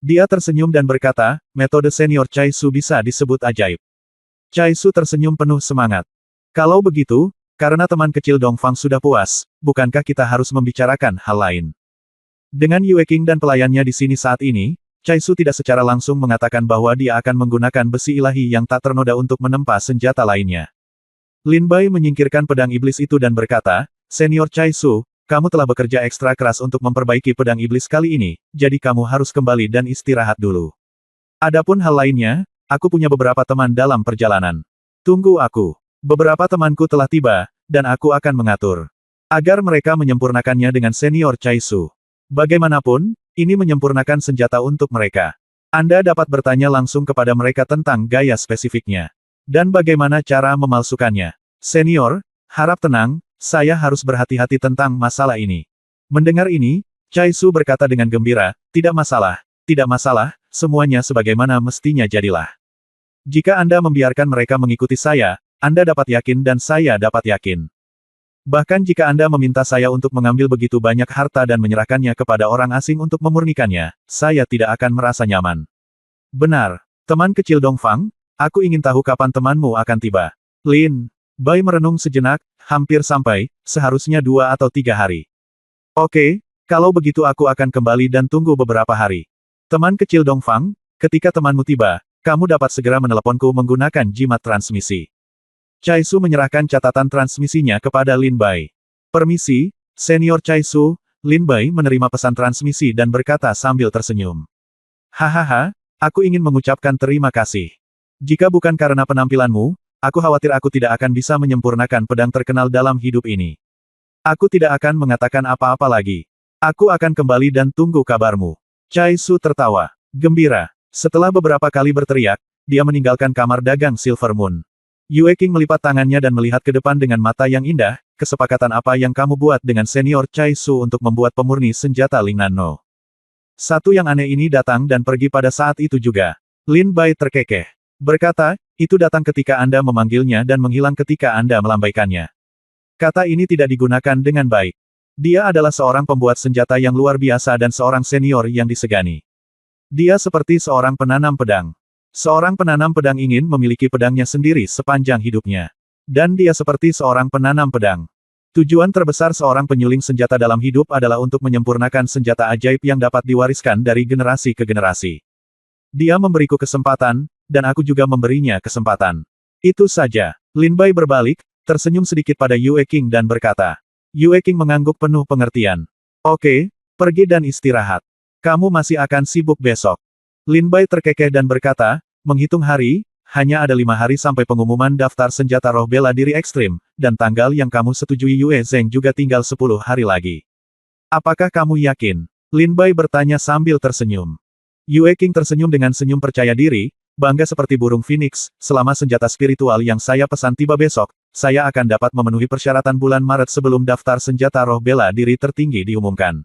Dia tersenyum dan berkata, metode senior Cai Su bisa disebut ajaib. Cai Su tersenyum penuh semangat. Kalau begitu, karena teman kecil Dongfang sudah puas, bukankah kita harus membicarakan hal lain? Dengan Yue Qing dan pelayannya di sini saat ini, Cai Su tidak secara langsung mengatakan bahwa dia akan menggunakan besi ilahi yang tak ternoda untuk menempa senjata lainnya. Lin Bai menyingkirkan pedang iblis itu dan berkata, Senior Cai Su, kamu telah bekerja ekstra keras untuk memperbaiki pedang iblis kali ini, jadi kamu harus kembali dan istirahat dulu. Adapun hal lainnya, aku punya beberapa teman dalam perjalanan. Tunggu aku. Beberapa temanku telah tiba, dan aku akan mengatur agar mereka menyempurnakannya dengan Senior Cai Su. Bagaimanapun, ini menyempurnakan senjata untuk mereka. Anda dapat bertanya langsung kepada mereka tentang gaya spesifiknya. Dan bagaimana cara memalsukannya. Senior, harap tenang, saya harus berhati-hati tentang masalah ini. Mendengar ini, Cai Su berkata dengan gembira, tidak masalah, semuanya sebagaimana mestinya jadilah. Jika Anda membiarkan mereka mengikuti saya, Anda dapat yakin dan saya dapat yakin. Bahkan jika Anda meminta saya untuk mengambil begitu banyak harta dan menyerahkannya kepada orang asing untuk memurnikannya, saya tidak akan merasa nyaman. Benar, teman kecil Dongfang, aku ingin tahu kapan temanmu akan tiba. Lin Bai merenung sejenak, hampir sampai, seharusnya 2 atau 3 hari. Oke, kalau begitu aku akan kembali dan tunggu beberapa hari. Teman kecil Dongfang, ketika temanmu tiba, kamu dapat segera meneleponku menggunakan jimat transmisi. Cai Su menyerahkan catatan transmisinya kepada Lin Bai. Permisi, Senior Cai Su, Lin Bai menerima pesan transmisi dan berkata sambil tersenyum. Hahaha, aku ingin mengucapkan terima kasih. Jika bukan karena penampilanmu, aku khawatir aku tidak akan bisa menyempurnakan pedang terkenal dalam hidup ini. Aku tidak akan mengatakan apa-apa lagi. Aku akan kembali dan tunggu kabarmu. Cai Su tertawa gembira. Setelah beberapa kali berteriak, dia meninggalkan kamar dagang Silver Moon. Yue Qing melipat tangannya dan melihat ke depan dengan mata yang indah, kesepakatan apa yang kamu buat dengan Senior Cai Su untuk membuat pemurni senjata Lingnan No. Satu yang aneh ini datang dan pergi pada saat itu juga. Lin Bai terkekeh. Berkata, itu datang ketika Anda memanggilnya dan menghilang ketika Anda melambaikannya. Kata ini tidak digunakan dengan baik. Dia adalah seorang pembuat senjata yang luar biasa dan seorang senior yang disegani. Dia seperti seorang penanam pedang. Seorang penanam pedang ingin memiliki pedangnya sendiri sepanjang hidupnya. Dan dia seperti seorang penanam pedang. Tujuan terbesar seorang penyuling senjata dalam hidup adalah untuk menyempurnakan senjata ajaib yang dapat diwariskan dari generasi ke generasi. Dia memberiku kesempatan, dan aku juga memberinya kesempatan. Itu saja. Lin Bai berbalik, tersenyum sedikit pada Yue Qing dan berkata. Yue Qing mengangguk penuh pengertian. Oke, pergi dan istirahat. Kamu masih akan sibuk besok. Lin Bai terkekeh dan berkata, menghitung hari, hanya ada 5 hari sampai pengumuman daftar senjata roh bela diri ekstrim, dan tanggal yang kamu setujui Yue Zheng juga tinggal 10 hari lagi. Apakah kamu yakin? Lin Bai bertanya sambil tersenyum. Yue Qing tersenyum dengan senyum percaya diri, bangga seperti burung phoenix, selama senjata spiritual yang saya pesan tiba besok, saya akan dapat memenuhi persyaratan bulan Maret sebelum daftar senjata roh bela diri tertinggi diumumkan.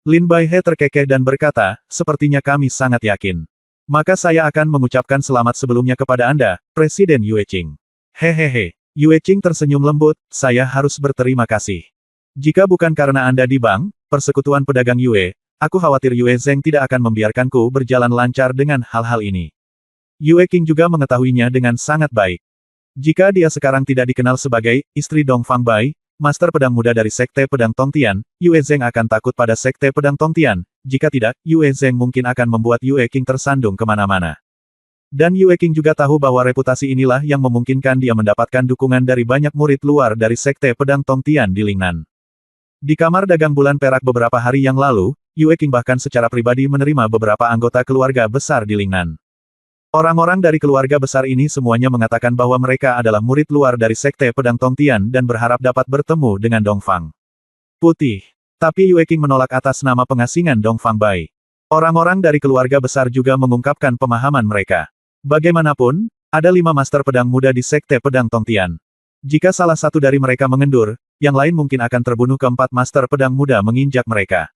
Lin Bai He terkekeh dan berkata, sepertinya kami sangat yakin. Maka saya akan mengucapkan selamat sebelumnya kepada Anda, Presiden Yue Qing. Hehehe. Yue Qing tersenyum lembut, saya harus berterima kasih. Jika bukan karena Anda di bank, persekutuan pedagang Yue, aku khawatir Yue Zheng tidak akan membiarkanku berjalan lancar dengan hal-hal ini. Yue Qing juga mengetahuinya dengan sangat baik. Jika dia sekarang tidak dikenal sebagai istri Dongfang Bai, Master Pedang Muda dari Sekte Pedang Tongtian, Yue Zheng akan takut pada Sekte Pedang Tongtian, jika tidak, Yue Zheng mungkin akan membuat Yue Qing tersandung kemana-mana. Dan Yue Qing juga tahu bahwa reputasi inilah yang memungkinkan dia mendapatkan dukungan dari banyak murid luar dari Sekte Pedang Tongtian di Lingnan. Di kamar dagang bulan perak beberapa hari yang lalu, Yue Qing bahkan secara pribadi menerima beberapa anggota keluarga besar di Lingnan. Orang-orang dari keluarga besar ini semuanya mengatakan bahwa mereka adalah murid luar dari Sekte Pedang Tongtian dan berharap dapat bertemu dengan Dongfang. Putih. Tapi Yue Qing menolak atas nama pengasingan Dongfang Bai. Orang-orang dari keluarga besar juga mengungkapkan pemahaman mereka. Bagaimanapun, ada 5 master pedang muda di Sekte Pedang Tongtian. Jika salah satu dari mereka mengendur, yang lain mungkin akan terbunuh keempat master pedang muda menginjak mereka.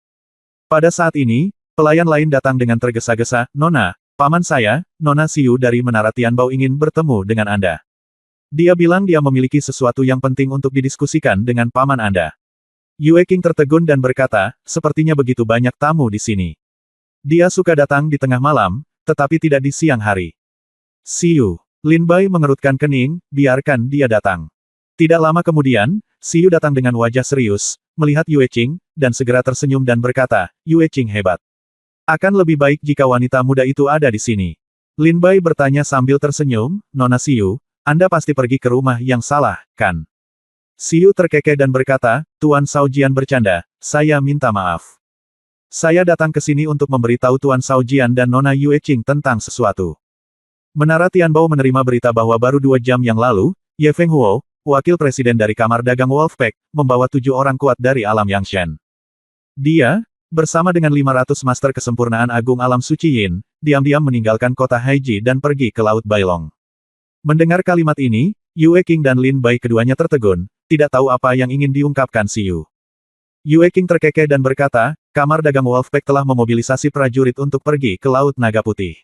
Pada saat ini, Pelayan lain datang dengan tergesa-gesa, Nona, paman saya, Nona Xiu dari Menara Tianbao ingin bertemu dengan Anda. Dia bilang dia memiliki sesuatu yang penting untuk didiskusikan dengan paman Anda. Yue Qing tertegun dan berkata, sepertinya begitu banyak tamu di sini. Dia suka datang di tengah malam, tetapi tidak di siang hari. Xiu. Lin Bai mengerutkan kening, biarkan dia datang. Tidak lama kemudian, Xiu datang dengan wajah serius, melihat Yue Qing, dan segera tersenyum dan berkata, Yue Qing hebat. Akan lebih baik jika wanita muda itu ada di sini. Lin Bai bertanya sambil tersenyum, Nona Xiu, Anda pasti pergi ke rumah yang salah, kan? Xiu terkekeh dan berkata, Tuan Shao Jian bercanda, saya minta maaf. Saya datang ke sini untuk memberitahu Tuan Shao Jian dan Nona Yue Qing tentang sesuatu. Menara Tianbao menerima berita bahwa baru 2 jam yang lalu, Ye Fenghuo, wakil presiden dari Kamar Dagang Wolfpack, membawa 7 orang kuat dari alam Yangshan. Dia, bersama dengan 500 master kesempurnaan agung alam suci Yin, diam-diam meninggalkan kota Haiji dan pergi ke Laut Bailong. Mendengar kalimat ini, Yue Qing dan Lin Bai keduanya tertegun, tidak tahu apa yang ingin diungkapkan Xiu. Yue Qing terkekeh dan berkata, Kamar Dagang Wolfpack telah memobilisasi prajurit untuk pergi ke Laut Naga Putih.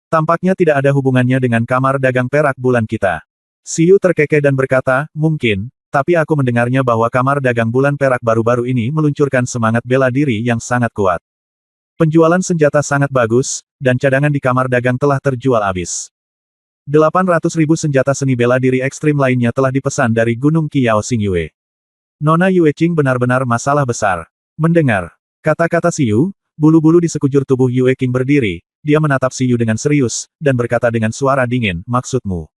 Tampaknya tidak ada hubungannya dengan Kamar Dagang Perak Bulan kita. Xiu terkekeh dan berkata, mungkin, tapi aku mendengarnya bahwa Kamar Dagang Bulan Perak baru-baru ini meluncurkan semangat bela diri yang sangat kuat. Penjualan senjata sangat bagus, dan cadangan di Kamar Dagang telah terjual habis. 800.000 senjata seni bela diri ekstrim lainnya telah dipesan dari Gunung Qiao Xingyue. Nona Yue Qing benar-benar masalah besar. Mendengar kata-kata Xiu, bulu-bulu di sekujur tubuh Yue Qing berdiri, dia menatap Xiu dengan serius, dan berkata dengan suara dingin, maksudmu?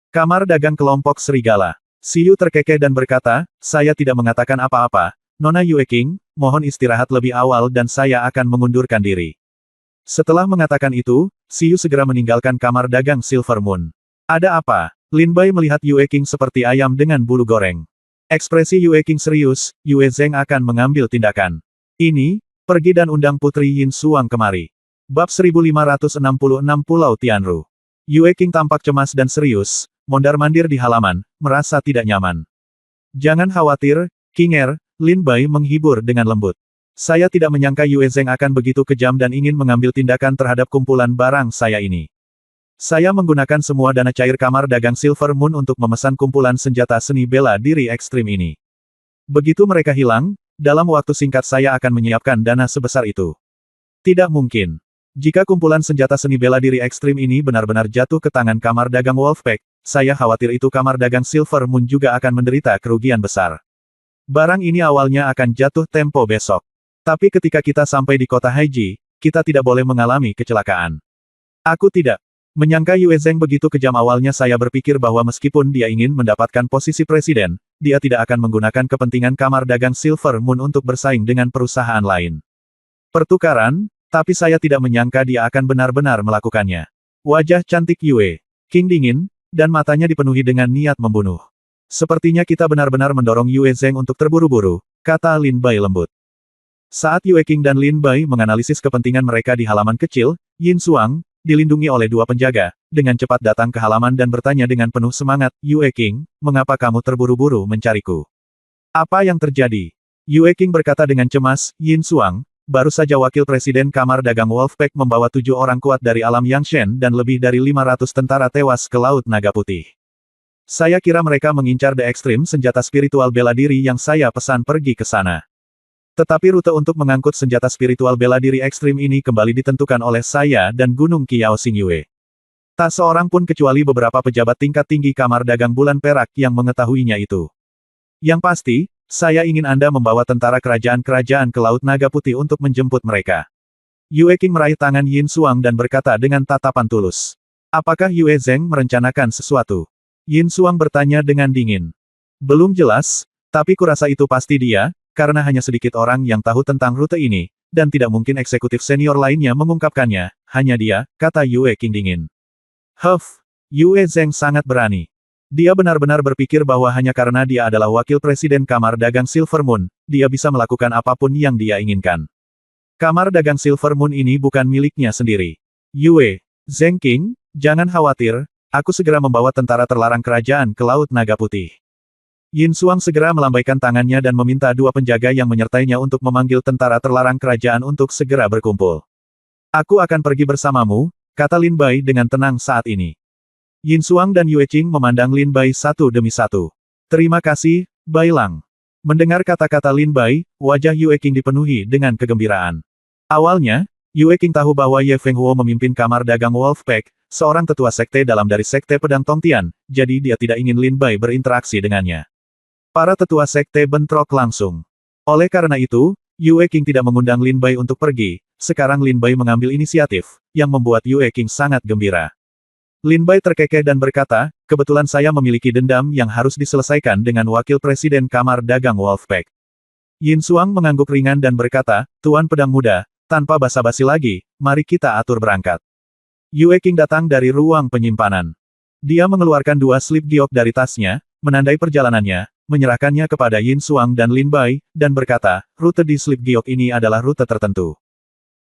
Kamar Dagang Kelompok Serigala. Xiu terkekeh dan berkata, saya tidak mengatakan apa-apa, Nona Yue Qing, mohon istirahat lebih awal dan saya akan mengundurkan diri. Setelah mengatakan itu, Xiu segera meninggalkan Kamar Dagang Silver Moon. Ada apa? Lin Bai melihat Yue Qing seperti ayam dengan bulu goreng. Ekspresi Yue Qing serius, Yue Zheng akan mengambil tindakan. Ini, pergi dan undang Putri Yin Xuang kemari. Bab 1566 Pulau Tianru. Yue Qing tampak cemas dan serius, mondar-mandir di halaman, merasa tidak nyaman. Jangan khawatir, King Er, Lin Bai menghibur dengan lembut. Saya tidak menyangka Yue Zheng akan begitu kejam dan ingin mengambil tindakan terhadap kumpulan barang saya ini. Saya menggunakan semua dana cair Kamar Dagang Silver Moon untuk memesan kumpulan senjata seni bela diri ekstrim ini. Begitu mereka hilang, dalam waktu singkat saya akan menyiapkan dana sebesar itu. Tidak mungkin. Jika kumpulan senjata seni bela diri ekstrim ini benar-benar jatuh ke tangan Kamar Dagang Wolfpack, saya khawatir itu Kamar Dagang Silver Moon juga akan menderita kerugian besar. Barang ini awalnya akan jatuh tempo besok. Tapi ketika kita sampai di kota Haiji, kita tidak boleh mengalami kecelakaan. Aku tidak menyangka Yue Zheng begitu kejam. Awalnya saya berpikir bahwa meskipun dia ingin mendapatkan posisi presiden, dia tidak akan menggunakan kepentingan Kamar Dagang Silver Moon untuk bersaing dengan perusahaan lain. Pertukaran, tapi saya tidak menyangka dia akan benar-benar melakukannya. Wajah cantik Yue Qing dingin, dan matanya dipenuhi dengan niat membunuh. Sepertinya kita benar-benar mendorong Yue Zheng untuk terburu-buru, kata Lin Bai lembut. Saat Yue Qing dan Lin Bai menganalisis kepentingan mereka di halaman kecil, Yin Xuang, dilindungi oleh 2 penjaga, dengan cepat datang ke halaman dan bertanya dengan penuh semangat, Yue Qing, mengapa kamu terburu-buru mencariku? Apa yang terjadi? Yue Qing berkata dengan cemas, Yin Xuang, baru saja wakil presiden Kamar Dagang Wolfpack membawa 7 orang kuat dari alam Yangshan dan lebih dari 500 tentara tewas ke Laut Naga Putih. Saya kira mereka mengincar The Extreme senjata spiritual bela diri yang saya pesan pergi ke sana. Tetapi rute untuk mengangkut senjata spiritual bela diri ekstrim ini kembali ditentukan oleh saya dan Gunung Qiao Xingyue. Tak seorang pun kecuali beberapa pejabat tingkat tinggi Kamar Dagang Bulan Perak yang mengetahuinya itu. Yang pasti, saya ingin Anda membawa tentara kerajaan-kerajaan ke Laut Naga Putih untuk menjemput mereka. Yue Qing meraih tangan Yin Xuang dan berkata dengan tatapan tulus. Apakah Yue Zheng merencanakan sesuatu? Yin Xuang bertanya dengan dingin. Belum jelas, tapi kurasa itu pasti dia, karena hanya sedikit orang yang tahu tentang rute ini, dan tidak mungkin eksekutif senior lainnya mengungkapkannya, hanya dia, kata Yue Qing dingin. Huff, Yue Zheng sangat berani. Dia benar-benar berpikir bahwa hanya karena dia adalah wakil presiden Kamar Dagang Silver Moon, dia bisa melakukan apapun yang dia inginkan. Kamar Dagang Silver Moon ini bukan miliknya sendiri. Yue Zheng King, jangan khawatir, aku segera membawa tentara terlarang kerajaan ke Laut Naga Putih. Yin Xuang segera melambaikan tangannya dan meminta dua penjaga yang menyertainya untuk memanggil tentara terlarang kerajaan untuk segera berkumpul. Aku akan pergi bersamamu, kata Lin Bai dengan tenang saat ini. Yin Xuang dan Yue Qing memandang Lin Bai satu demi satu. Terima kasih, Bai Lang. Mendengar kata-kata Lin Bai, wajah Yue Qing dipenuhi dengan kegembiraan. Awalnya, Yue Qing tahu bahwa Ye Fenghuo memimpin kamar dagang Wolfpack, seorang tetua sekte dalam dari sekte pedang Tongtian, jadi dia tidak ingin Lin Bai berinteraksi dengannya. Para tetua sekte bentrok langsung. Oleh karena itu, Yue Qing tidak mengundang Lin Bai untuk pergi, sekarang Lin Bai mengambil inisiatif, yang membuat Yue Qing sangat gembira. Lin Bai terkekeh dan berkata, kebetulan saya memiliki dendam yang harus diselesaikan dengan wakil presiden kamar dagang Wolfpack. Yin Xuang mengangguk ringan dan berkata, Tuan Pedang Muda, tanpa basa-basi lagi, mari kita atur berangkat. Yue Qing datang dari ruang penyimpanan. Dia mengeluarkan dua slip giok dari tasnya, menandai perjalanannya, menyerahkannya kepada Yin Xuang dan Lin Bai, dan berkata, rute di slip giok ini adalah rute tertentu.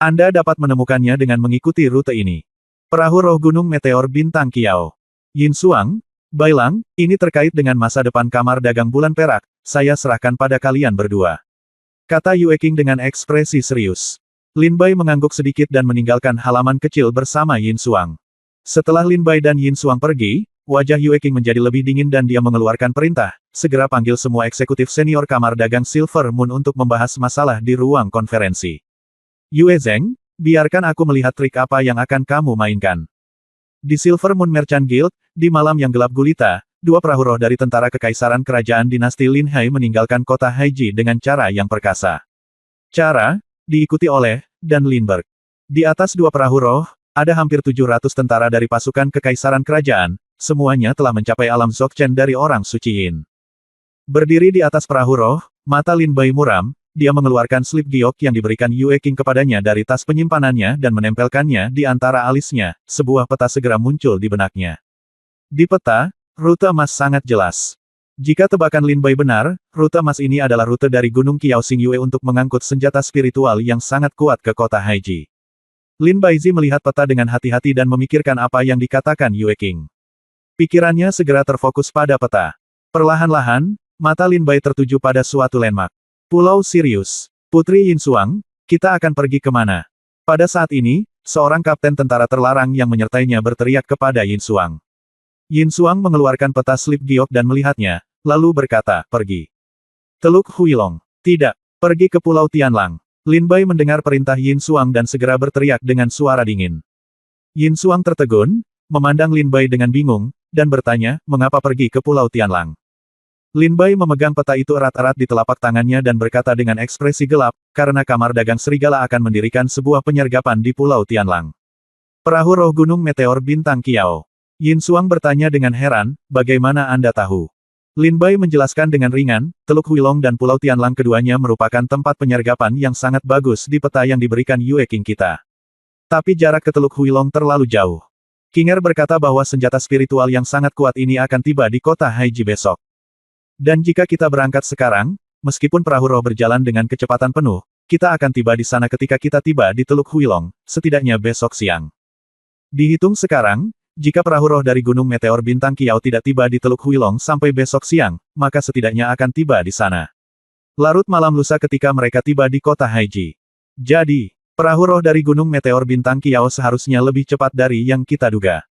Anda dapat menemukannya dengan mengikuti rute ini. Perahu Roh Gunung Meteor Bintang Kiao. Yin Xuang, Bai Lang, ini terkait dengan masa depan kamar dagang bulan perak, saya serahkan pada kalian berdua. Kata Yue Qing dengan ekspresi serius. Lin Bai mengangguk sedikit dan meninggalkan halaman kecil bersama Yin Xuang. Setelah Lin Bai dan Yin Xuang pergi, wajah Yue Qing menjadi lebih dingin dan dia mengeluarkan perintah, segera panggil semua eksekutif senior kamar dagang Silver Moon untuk membahas masalah di ruang konferensi. Yue Zheng, biarkan aku melihat trik apa yang akan kamu mainkan. Di Silver Moon Merchant Guild, di malam yang gelap gulita, dua perahu roh dari tentara kekaisaran kerajaan dinasti Lin Hai meninggalkan kota Haiji dengan cara yang perkasa. Cara, diikuti oleh, dan Lindbergh. Di atas dua perahu roh, ada hampir 700 tentara dari pasukan kekaisaran kerajaan, semuanya telah mencapai alam Dzogchen dari orang suci Yin. Berdiri di atas perahu roh, mata Lin Bai muram, dia mengeluarkan slip giok yang diberikan Yue Qing kepadanya dari tas penyimpanannya dan menempelkannya di antara alisnya, sebuah peta segera muncul di benaknya. Di peta, rute emas sangat jelas. Jika tebakan Lin Bai benar, rute emas ini adalah rute dari Gunung Kiao Xing Yue untuk mengangkut senjata spiritual yang sangat kuat ke kota Haiji. Lin Baizi melihat peta dengan hati-hati dan memikirkan apa yang dikatakan Yue Qing. Pikirannya segera terfokus pada peta. Perlahan-lahan, mata Lin Bai tertuju pada suatu landmark. Pulau Sirius. Putri Yin Xuang, kita akan pergi kemana? Pada saat ini, seorang kapten tentara terlarang yang menyertainya berteriak kepada Yin Xuang. Yin Xuang mengeluarkan peta slip giok dan melihatnya, lalu berkata, pergi. Teluk Huilong. Tidak. Pergi ke Pulau Tianlang. Lin Bai mendengar perintah Yin Xuang dan segera berteriak dengan suara dingin. Yin Xuang tertegun, memandang Lin Bai dengan bingung, dan bertanya, mengapa pergi ke Pulau Tianlang? Lin Bai memegang peta itu erat-erat di telapak tangannya dan berkata dengan ekspresi gelap, karena kamar dagang serigala akan mendirikan sebuah penyergapan di Pulau Tianlang. Perahu Roh Gunung Meteor Bintang Kiao. Yin Xuang bertanya dengan heran, bagaimana Anda tahu? Lin Bai menjelaskan dengan ringan, Teluk Huilong dan Pulau Tianlang keduanya merupakan tempat penyergapan yang sangat bagus di peta yang diberikan Yue Qing kita. Tapi jarak ke Teluk Huilong terlalu jauh. Kinger berkata bahwa senjata spiritual yang sangat kuat ini akan tiba di kota Haiji besok. Dan jika kita berangkat sekarang, meskipun perahu roh berjalan dengan kecepatan penuh, kita akan tiba di sana ketika kita tiba di Teluk Huilong, setidaknya besok siang. Dihitung sekarang, jika perahu roh dari Gunung Meteor Bintang Kiao tidak tiba di Teluk Huilong sampai besok siang, maka setidaknya akan tiba di sana. Larut malam lusa ketika mereka tiba di kota Haiji. Jadi, perahu roh dari Gunung Meteor Bintang Kiao seharusnya lebih cepat dari yang kita duga.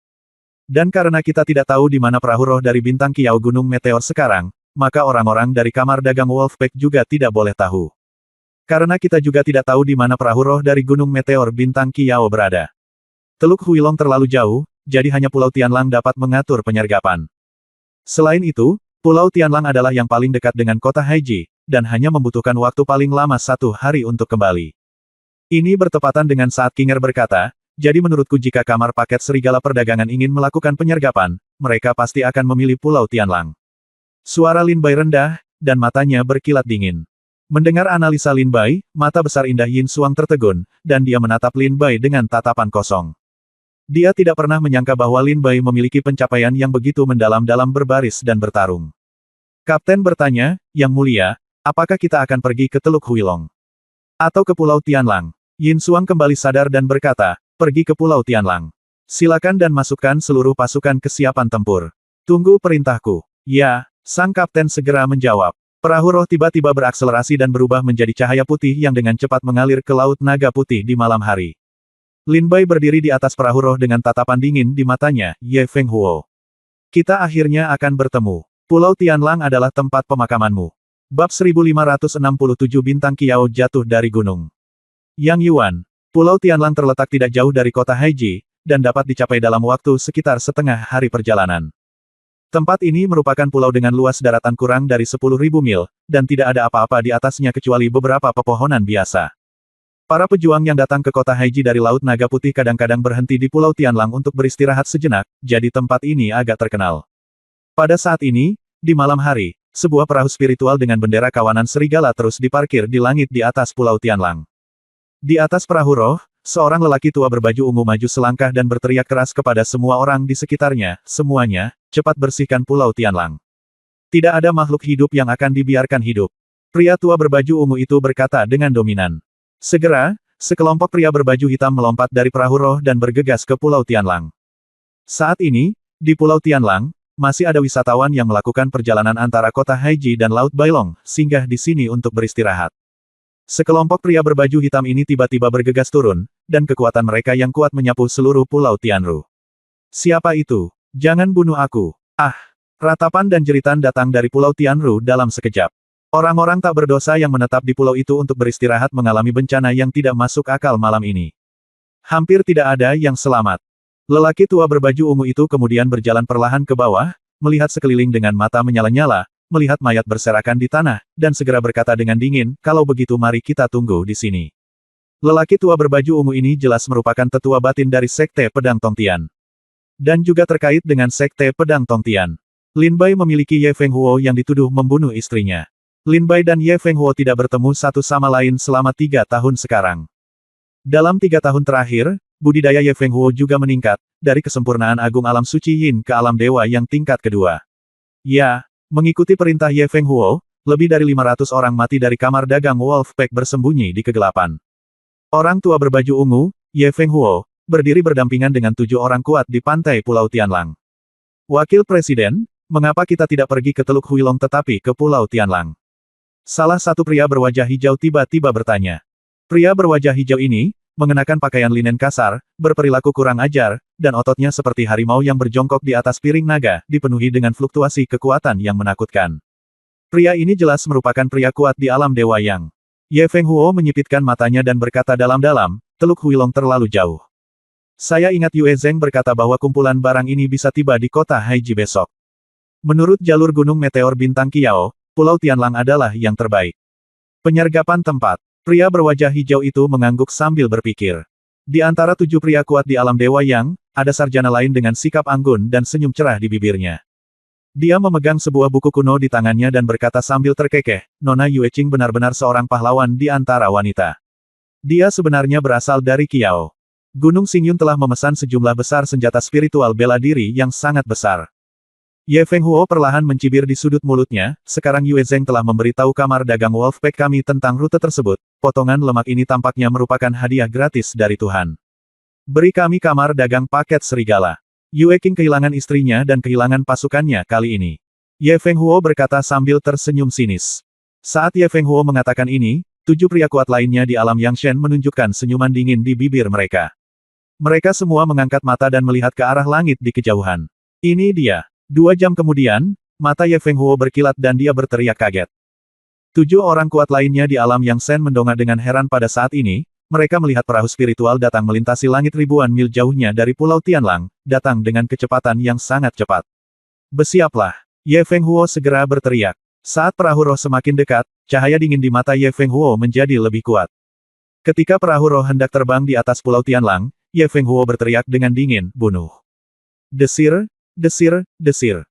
Dan karena kita tidak tahu di mana perahu roh dari Bintang Kiao Gunung Meteor sekarang, maka orang-orang dari kamar dagang Wolfpack juga tidak boleh tahu. Karena kita juga tidak tahu di mana perahu roh dari Gunung Meteor Bintang Kiao berada. Teluk Huilong terlalu jauh, jadi hanya Pulau Tianlang dapat mengatur penyergapan. Selain itu, Pulau Tianlang adalah yang paling dekat dengan kota Haiji, dan hanya membutuhkan waktu paling lama 1 hari untuk kembali. Ini bertepatan dengan saat Kinger berkata, jadi menurutku jika kamar paket serigala perdagangan ingin melakukan penyergapan, mereka pasti akan memilih Pulau Tianlang. Suara Lin Bai rendah, dan matanya berkilat dingin. Mendengar analisa Lin Bai, mata besar indah Yin Xuang tertegun, dan dia menatap Lin Bai dengan tatapan kosong. Dia tidak pernah menyangka bahwa Lin Bai memiliki pencapaian yang begitu mendalam dalam berbaris dan bertarung. Kapten bertanya, Yang Mulia, apakah kita akan pergi ke Teluk Huilong? Atau ke Pulau Tianlang? Yin Xuang kembali sadar dan berkata, pergi ke Pulau Tianlang. Silakan dan masukkan seluruh pasukan kesiapan tempur. Tunggu perintahku. Ya, Sang kapten segera menjawab. Perahu roh tiba-tiba berakselerasi dan berubah menjadi cahaya putih yang dengan cepat mengalir ke Laut Naga Putih di malam hari. Lin Bai berdiri di atas perahu roh dengan tatapan dingin di matanya, Ye Feng Huo. Kita akhirnya akan bertemu. Pulau Tianlang adalah tempat pemakamanmu. Bab 1567 Bintang Kiao jatuh dari gunung. Yang Yuan. Pulau Tianlang terletak tidak jauh dari kota Haiji, dan dapat dicapai dalam waktu sekitar setengah hari perjalanan. Tempat ini merupakan pulau dengan luas daratan kurang dari 10.000 mil, dan tidak ada apa-apa di atasnya kecuali beberapa pepohonan biasa. Para pejuang yang datang ke kota Haiji dari Laut Naga Putih kadang-kadang berhenti di Pulau Tianlang untuk beristirahat sejenak, jadi tempat ini agak terkenal. Pada saat ini, di malam hari, sebuah perahu spiritual dengan bendera kawanan serigala terus diparkir di langit di atas Pulau Tianlang. Di atas perahu roh, seorang lelaki tua berbaju ungu maju selangkah dan berteriak keras kepada semua orang di sekitarnya, semuanya, cepat bersihkan Pulau Tianlang. Tidak ada makhluk hidup yang akan dibiarkan hidup. Pria tua berbaju ungu itu berkata dengan dominan. Segera, sekelompok pria berbaju hitam melompat dari perahu roh dan bergegas ke Pulau Tianlang. Saat ini, di Pulau Tianlang, masih ada wisatawan yang melakukan perjalanan antara kota Haiji dan Laut Bailong, singgah di sini untuk beristirahat. Sekelompok pria berbaju hitam ini tiba-tiba bergegas turun, dan kekuatan mereka yang kuat menyapu seluruh Pulau Tianru. Siapa itu? Jangan bunuh aku. Ah! Ratapan dan jeritan datang dari Pulau Tianru dalam sekejap. Orang-orang tak berdosa yang menetap di pulau itu untuk beristirahat mengalami bencana yang tidak masuk akal malam ini. Hampir tidak ada yang selamat. Lelaki tua berbaju ungu itu kemudian berjalan perlahan ke bawah, melihat sekeliling dengan mata menyala-nyala, melihat mayat berserakan di tanah, dan segera berkata dengan dingin, kalau begitu mari kita tunggu di sini. Lelaki tua berbaju ungu ini jelas merupakan tetua batin dari Sekte Pedang Tongtian. Dan juga terkait dengan Sekte Pedang Tongtian. Lin Bai memiliki Ye Feng Huo yang dituduh membunuh istrinya. Lin Bai dan Ye Feng Huo tidak bertemu satu sama lain selama 3 tahun sekarang. Dalam 3 tahun terakhir, budidaya Ye Feng Huo juga meningkat, dari kesempurnaan agung alam suci Yin ke alam dewa yang tingkat kedua. Ya, mengikuti perintah Ye Feng Huo, lebih dari 500 orang mati dari kamar dagang Wolfpack bersembunyi di kegelapan. Orang tua berbaju ungu, Ye Feng Huo, berdiri berdampingan dengan 7 orang kuat di pantai Pulau Tianlang. Wakil Presiden, mengapa kita tidak pergi ke Teluk Huilong tetapi ke Pulau Tianlang? Salah satu pria berwajah hijau tiba-tiba bertanya. Pria berwajah hijau ini, mengenakan pakaian linen kasar, berperilaku kurang ajar, dan ototnya seperti harimau yang berjongkok di atas piring naga, dipenuhi dengan fluktuasi kekuatan yang menakutkan. Pria ini jelas merupakan pria kuat di alam dewa yang. Ye Feng Huo menyipitkan matanya dan berkata dalam-dalam, Teluk Huilong terlalu jauh. Saya ingat Yue Zheng berkata bahwa kumpulan barang ini bisa tiba di kota Haiji besok. Menurut jalur gunung meteor bintang Kiao, Pulau Tianlang adalah yang terbaik. Penyergapan tempat. Pria berwajah hijau itu mengangguk sambil berpikir. Di antara 7 pria kuat di alam dewa yang, ada sarjana lain dengan sikap anggun dan senyum cerah di bibirnya. Dia memegang sebuah buku kuno di tangannya dan berkata sambil terkekeh, Nona Yue Qing benar-benar seorang pahlawan di antara wanita. Dia sebenarnya berasal dari Kiao. Gunung Xingyun telah memesan sejumlah besar senjata spiritual bela diri yang sangat besar. Ye Feng Huo perlahan mencibir di sudut mulutnya, sekarang Yue Zheng telah memberitahu kamar dagang Wolfpack kami tentang rute tersebut, potongan lemak ini tampaknya merupakan hadiah gratis dari Tuhan. Beri kami kamar dagang paket serigala. Yue Qing kehilangan istrinya dan kehilangan pasukannya kali ini. Ye Feng Huo berkata sambil tersenyum sinis. Saat Ye Feng Huo mengatakan ini, 7 pria kuat lainnya di alam Yangshen menunjukkan senyuman dingin di bibir mereka. Mereka semua mengangkat mata dan melihat ke arah langit di kejauhan. Ini dia. 2 jam kemudian, mata Ye Feng Huo berkilat dan dia berteriak kaget. 7 orang kuat lainnya di alam Yangshen mendongak dengan heran pada saat ini, mereka melihat perahu spiritual datang melintasi langit ribuan mil jauhnya dari Pulau Tianlang, datang dengan kecepatan yang sangat cepat. Bersiaplah. Ye Feng Huo segera berteriak. Saat perahu roh semakin dekat, cahaya dingin di mata Ye Feng Huo menjadi lebih kuat. Ketika perahu roh hendak terbang di atas Pulau Tianlang, Ye Feng Huo berteriak dengan dingin, bunuh. Desir, desir, desir.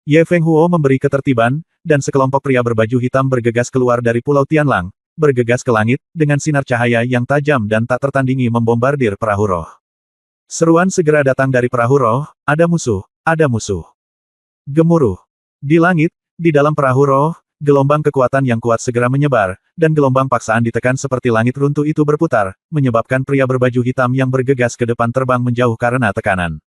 Ye Feng Huo memberi ketertiban, dan sekelompok pria berbaju hitam bergegas keluar dari Pulau Tianlang, bergegas ke langit, dengan sinar cahaya yang tajam dan tak tertandingi membombardir perahu roh. Seruan segera datang dari perahu roh, ada musuh, ada musuh. Gemuruh. Di langit, di dalam perahu roh, gelombang kekuatan yang kuat segera menyebar, dan gelombang paksaan ditekan seperti langit runtuh itu berputar, menyebabkan pria berbaju hitam yang bergegas ke depan terbang menjauh karena tekanan.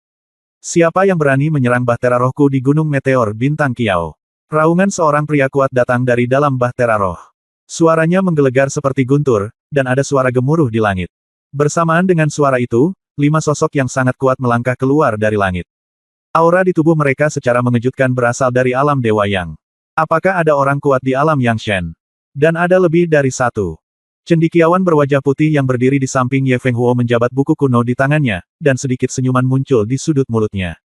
Siapa yang berani menyerang bahtera rohku di Gunung Meteor Bintang Kiao? Raungan seorang pria kuat datang dari dalam bahtera roh. Suaranya menggelegar seperti guntur, dan ada suara gemuruh di langit. Bersamaan dengan suara itu, 5 sosok yang sangat kuat melangkah keluar dari langit. Aura di tubuh mereka secara mengejutkan berasal dari alam Dewa Yang. Apakah ada orang kuat di alam Yang Shen? Dan ada lebih dari satu. Cendekiawan berwajah putih yang berdiri di samping Ye Fenghuo menjabat buku kuno di tangannya, dan sedikit senyuman muncul di sudut mulutnya.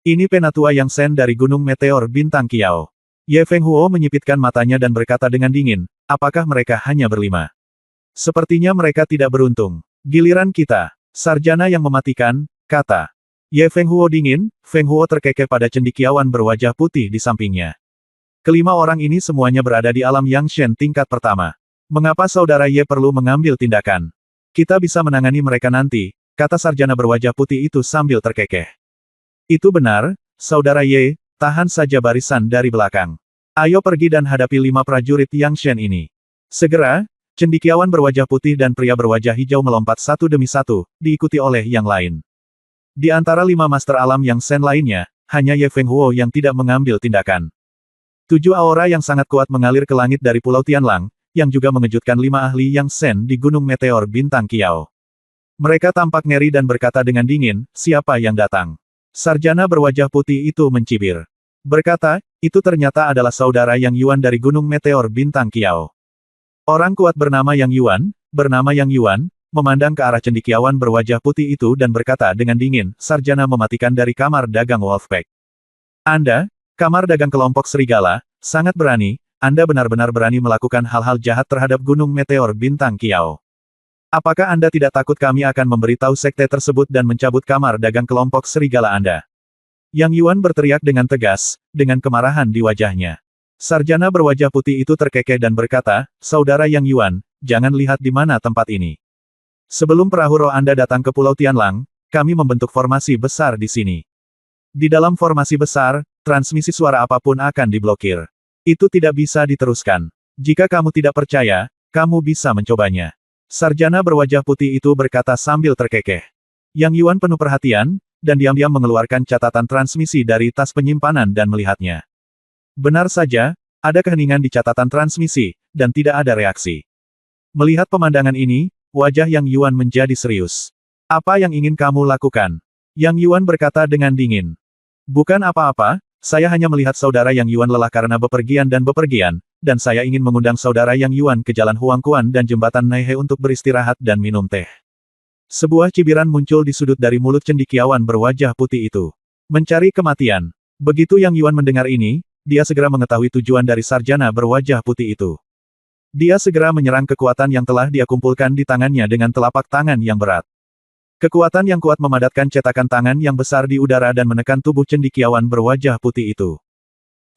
Ini penatua Yang Shen dari Gunung Meteor Bintang Kiao. Ye Fenghuo menyipitkan matanya dan berkata dengan dingin, apakah mereka hanya berlima? Sepertinya mereka tidak beruntung. Giliran kita. Sarjana yang mematikan, kata. Ye Fenghuo dingin, Fenghuo terkekeh pada cendekiawan berwajah putih di sampingnya. Kelima orang ini semuanya berada di alam Yang Shen tingkat pertama. Mengapa saudara Ye perlu mengambil tindakan? Kita bisa menangani mereka nanti, kata sarjana berwajah putih itu sambil terkekeh. Itu benar, saudara Ye, tahan saja barisan dari belakang. Ayo pergi dan hadapi 5 prajurit Yang Shen ini. Segera, cendekiawan berwajah putih dan pria berwajah hijau melompat satu demi satu, diikuti oleh yang lain. Di antara 5 master alam Yang Shen lainnya, hanya Ye Fenghuo yang tidak mengambil tindakan. 7 aura yang sangat kuat mengalir ke langit dari Pulau Tianlang, yang juga mengejutkan 5 ahli Yang Shen di Gunung Meteor Bintang Kiao. Mereka tampak ngeri dan berkata dengan dingin, siapa yang datang? Sarjana berwajah putih itu mencibir. Berkata, itu ternyata adalah saudara Yang Yuan dari Gunung Meteor Bintang Kiao. Orang kuat bernama Yang Yuan, memandang ke arah cendekiawan berwajah putih itu dan berkata dengan dingin, sarjana mematikan dari kamar dagang Wolfpack. Anda, kamar dagang kelompok serigala, sangat berani, Anda benar-benar berani melakukan hal-hal jahat terhadap Gunung Meteor Bintang Kiao. Apakah Anda tidak takut kami akan memberitahu sekte tersebut dan mencabut kamar dagang kelompok serigala Anda? Yang Yuan berteriak dengan tegas, dengan kemarahan di wajahnya. Sarjana berwajah putih itu terkekeh dan berkata, saudara Yang Yuan, jangan lihat di mana tempat ini. Sebelum perahu roh Anda datang ke Pulau Tianlang, kami membentuk formasi besar di sini. Di dalam formasi besar, transmisi suara apapun akan diblokir. Itu tidak bisa diteruskan. Jika kamu tidak percaya, kamu bisa mencobanya. Sarjana berwajah putih itu berkata sambil terkekeh. Yang Yuan penuh perhatian, dan diam-diam mengeluarkan catatan transmisi dari tas penyimpanan dan melihatnya. Benar saja, ada keheningan di catatan transmisi, dan tidak ada reaksi. Melihat pemandangan ini, wajah Yang Yuan menjadi serius. Apa yang ingin kamu lakukan? Yang Yuan berkata dengan dingin. Bukan apa-apa, saya hanya melihat saudara Yang Yuan lelah karena bepergian, dan saya ingin mengundang saudara Yang Yuan ke Jalan Huangkuan dan Jembatan Naihe untuk beristirahat dan minum teh. Sebuah cibiran muncul di sudut dari mulut cendekiawan berwajah putih itu. Mencari kematian. Begitu Yang Yuan mendengar ini, dia segera mengetahui tujuan dari sarjana berwajah putih itu. Dia segera menyerang kekuatan yang telah dia kumpulkan di tangannya dengan telapak tangan yang berat. Kekuatan yang kuat memadatkan cetakan tangan yang besar di udara dan menekan tubuh cendekiawan berwajah putih itu.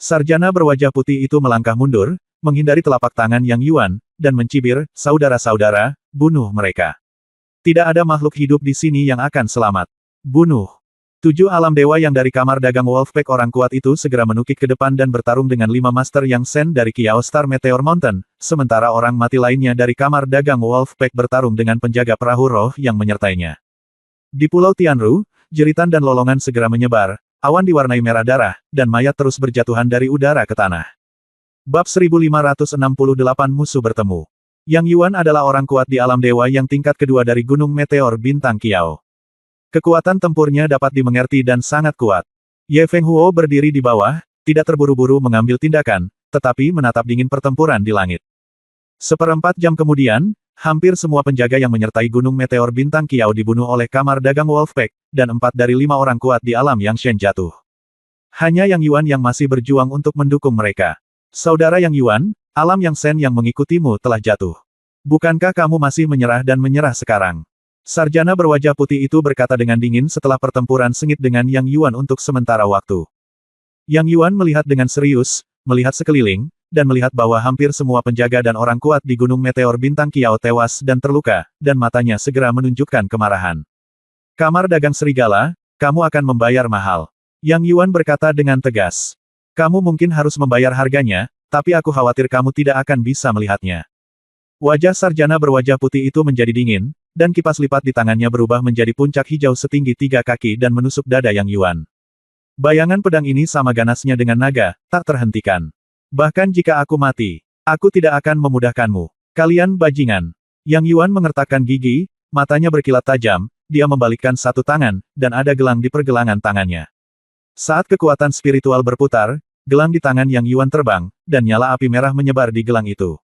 Sarjana berwajah putih itu melangkah mundur, menghindari telapak tangan Yang Yuan, dan mencibir, saudara-saudara, bunuh mereka. Tidak ada makhluk hidup di sini yang akan selamat. Bunuh. 7 alam dewa yang dari kamar dagang Wolfpack orang kuat itu segera menukik ke depan dan bertarung dengan 5 master Yang Shen dari Kiao Star Meteor Mountain, sementara orang mati lainnya dari kamar dagang Wolfpack bertarung dengan penjaga perahu roh yang menyertainya. Di Pulau Tianru, jeritan dan lolongan segera menyebar, awan diwarnai merah darah, dan mayat terus berjatuhan dari udara ke tanah. Bab 1568 Musuh Bertemu. Yang Yuan adalah orang kuat di alam dewa yang tingkat kedua dari Gunung Meteor Bintang Kiao. Kekuatan tempurnya dapat dimengerti dan sangat kuat. Ye Fenghuo berdiri di bawah, tidak terburu-buru mengambil tindakan, tetapi menatap dingin pertempuran di langit. Seperempat jam kemudian, hampir semua penjaga yang menyertai Gunung Meteor Bintang Kiao dibunuh oleh kamar dagang Wolfpack, dan 4 dari 5 orang kuat di alam Yang Shen jatuh. Hanya Yang Yuan yang masih berjuang untuk mendukung mereka. Saudara Yang Yuan, alam Yang Shen yang mengikutimu telah jatuh. Bukankah kamu masih menyerah dan menyerah sekarang? Sarjana berwajah putih itu berkata dengan dingin setelah pertempuran sengit dengan Yang Yuan untuk sementara waktu. Yang Yuan melihat dengan serius, melihat sekeliling, dan melihat bahwa hampir semua penjaga dan orang kuat di Gunung Meteor Bintang Kiao tewas dan terluka, dan matanya segera menunjukkan kemarahan. Kamar dagang serigala, kamu akan membayar mahal. Yang Yuan berkata dengan tegas. Kamu mungkin harus membayar harganya, tapi aku khawatir kamu tidak akan bisa melihatnya. Wajah sarjana berwajah putih itu menjadi dingin, dan kipas lipat di tangannya berubah menjadi puncak hijau setinggi 3 kaki dan menusuk dada Yang Yuan. Bayangan pedang ini sama ganasnya dengan naga, tak terhentikan. Bahkan jika aku mati, aku tidak akan memudahkanmu. Kalian bajingan. Yang Yuan mengertakkan gigi, matanya berkilat tajam, dia membalikkan satu tangan, dan ada gelang di pergelangan tangannya. Saat kekuatan spiritual berputar, gelang di tangan Yang Yuan terbang, dan nyala api merah menyebar di gelang itu.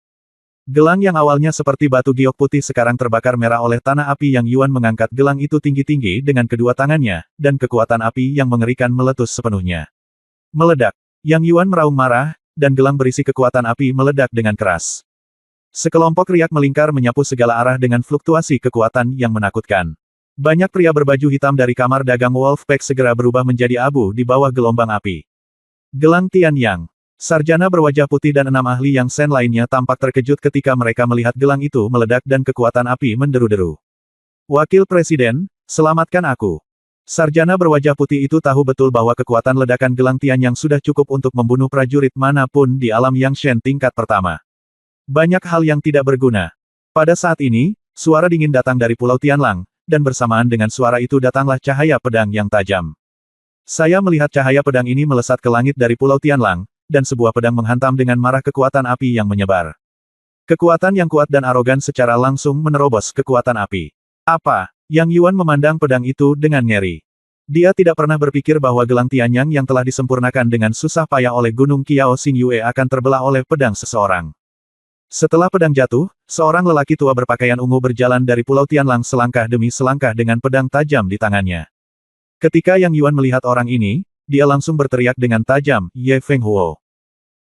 Gelang yang awalnya seperti batu giok putih sekarang terbakar merah oleh tanah api. Yang Yuan mengangkat gelang itu tinggi-tinggi dengan kedua tangannya, dan kekuatan api yang mengerikan meletus sepenuhnya. Meledak. Yang Yuan meraung marah, dan gelang berisi kekuatan api meledak dengan keras. Sekelompok riak melingkar menyapu segala arah dengan fluktuasi kekuatan yang menakutkan. Banyak pria berbaju hitam dari kamar dagang Wolfpack segera berubah menjadi abu di bawah gelombang api. Gelang Tian Yang. Sarjana berwajah putih dan 6 ahli Yang Shen lainnya tampak terkejut ketika mereka melihat gelang itu meledak dan kekuatan api menderu-deru. Wakil Presiden, selamatkan aku. Sarjana berwajah putih itu tahu betul bahwa kekuatan ledakan gelang Tian Yang sudah cukup untuk membunuh prajurit manapun di alam Yang Shen tingkat pertama. Banyak hal yang tidak berguna. Pada saat ini, suara dingin datang dari Pulau Tianlang, dan bersamaan dengan suara itu datanglah cahaya pedang yang tajam. Saya melihat cahaya pedang ini melesat ke langit dari Pulau Tianlang, dan sebuah pedang menghantam dengan marah kekuatan api yang menyebar. Kekuatan yang kuat dan arogan secara langsung menerobos kekuatan api. Apa? Yang Yuan memandang pedang itu dengan ngeri. Dia tidak pernah berpikir bahwa gelang Tianyang yang telah disempurnakan dengan susah payah oleh Gunung Qiao Xingyue akan terbelah oleh pedang seseorang. Setelah pedang jatuh, seorang lelaki tua berpakaian ungu berjalan dari Pulau Tianlang selangkah demi selangkah dengan pedang tajam di tangannya. Ketika Yang Yuan melihat orang ini, dia langsung berteriak dengan tajam, "Ye Fenghuo."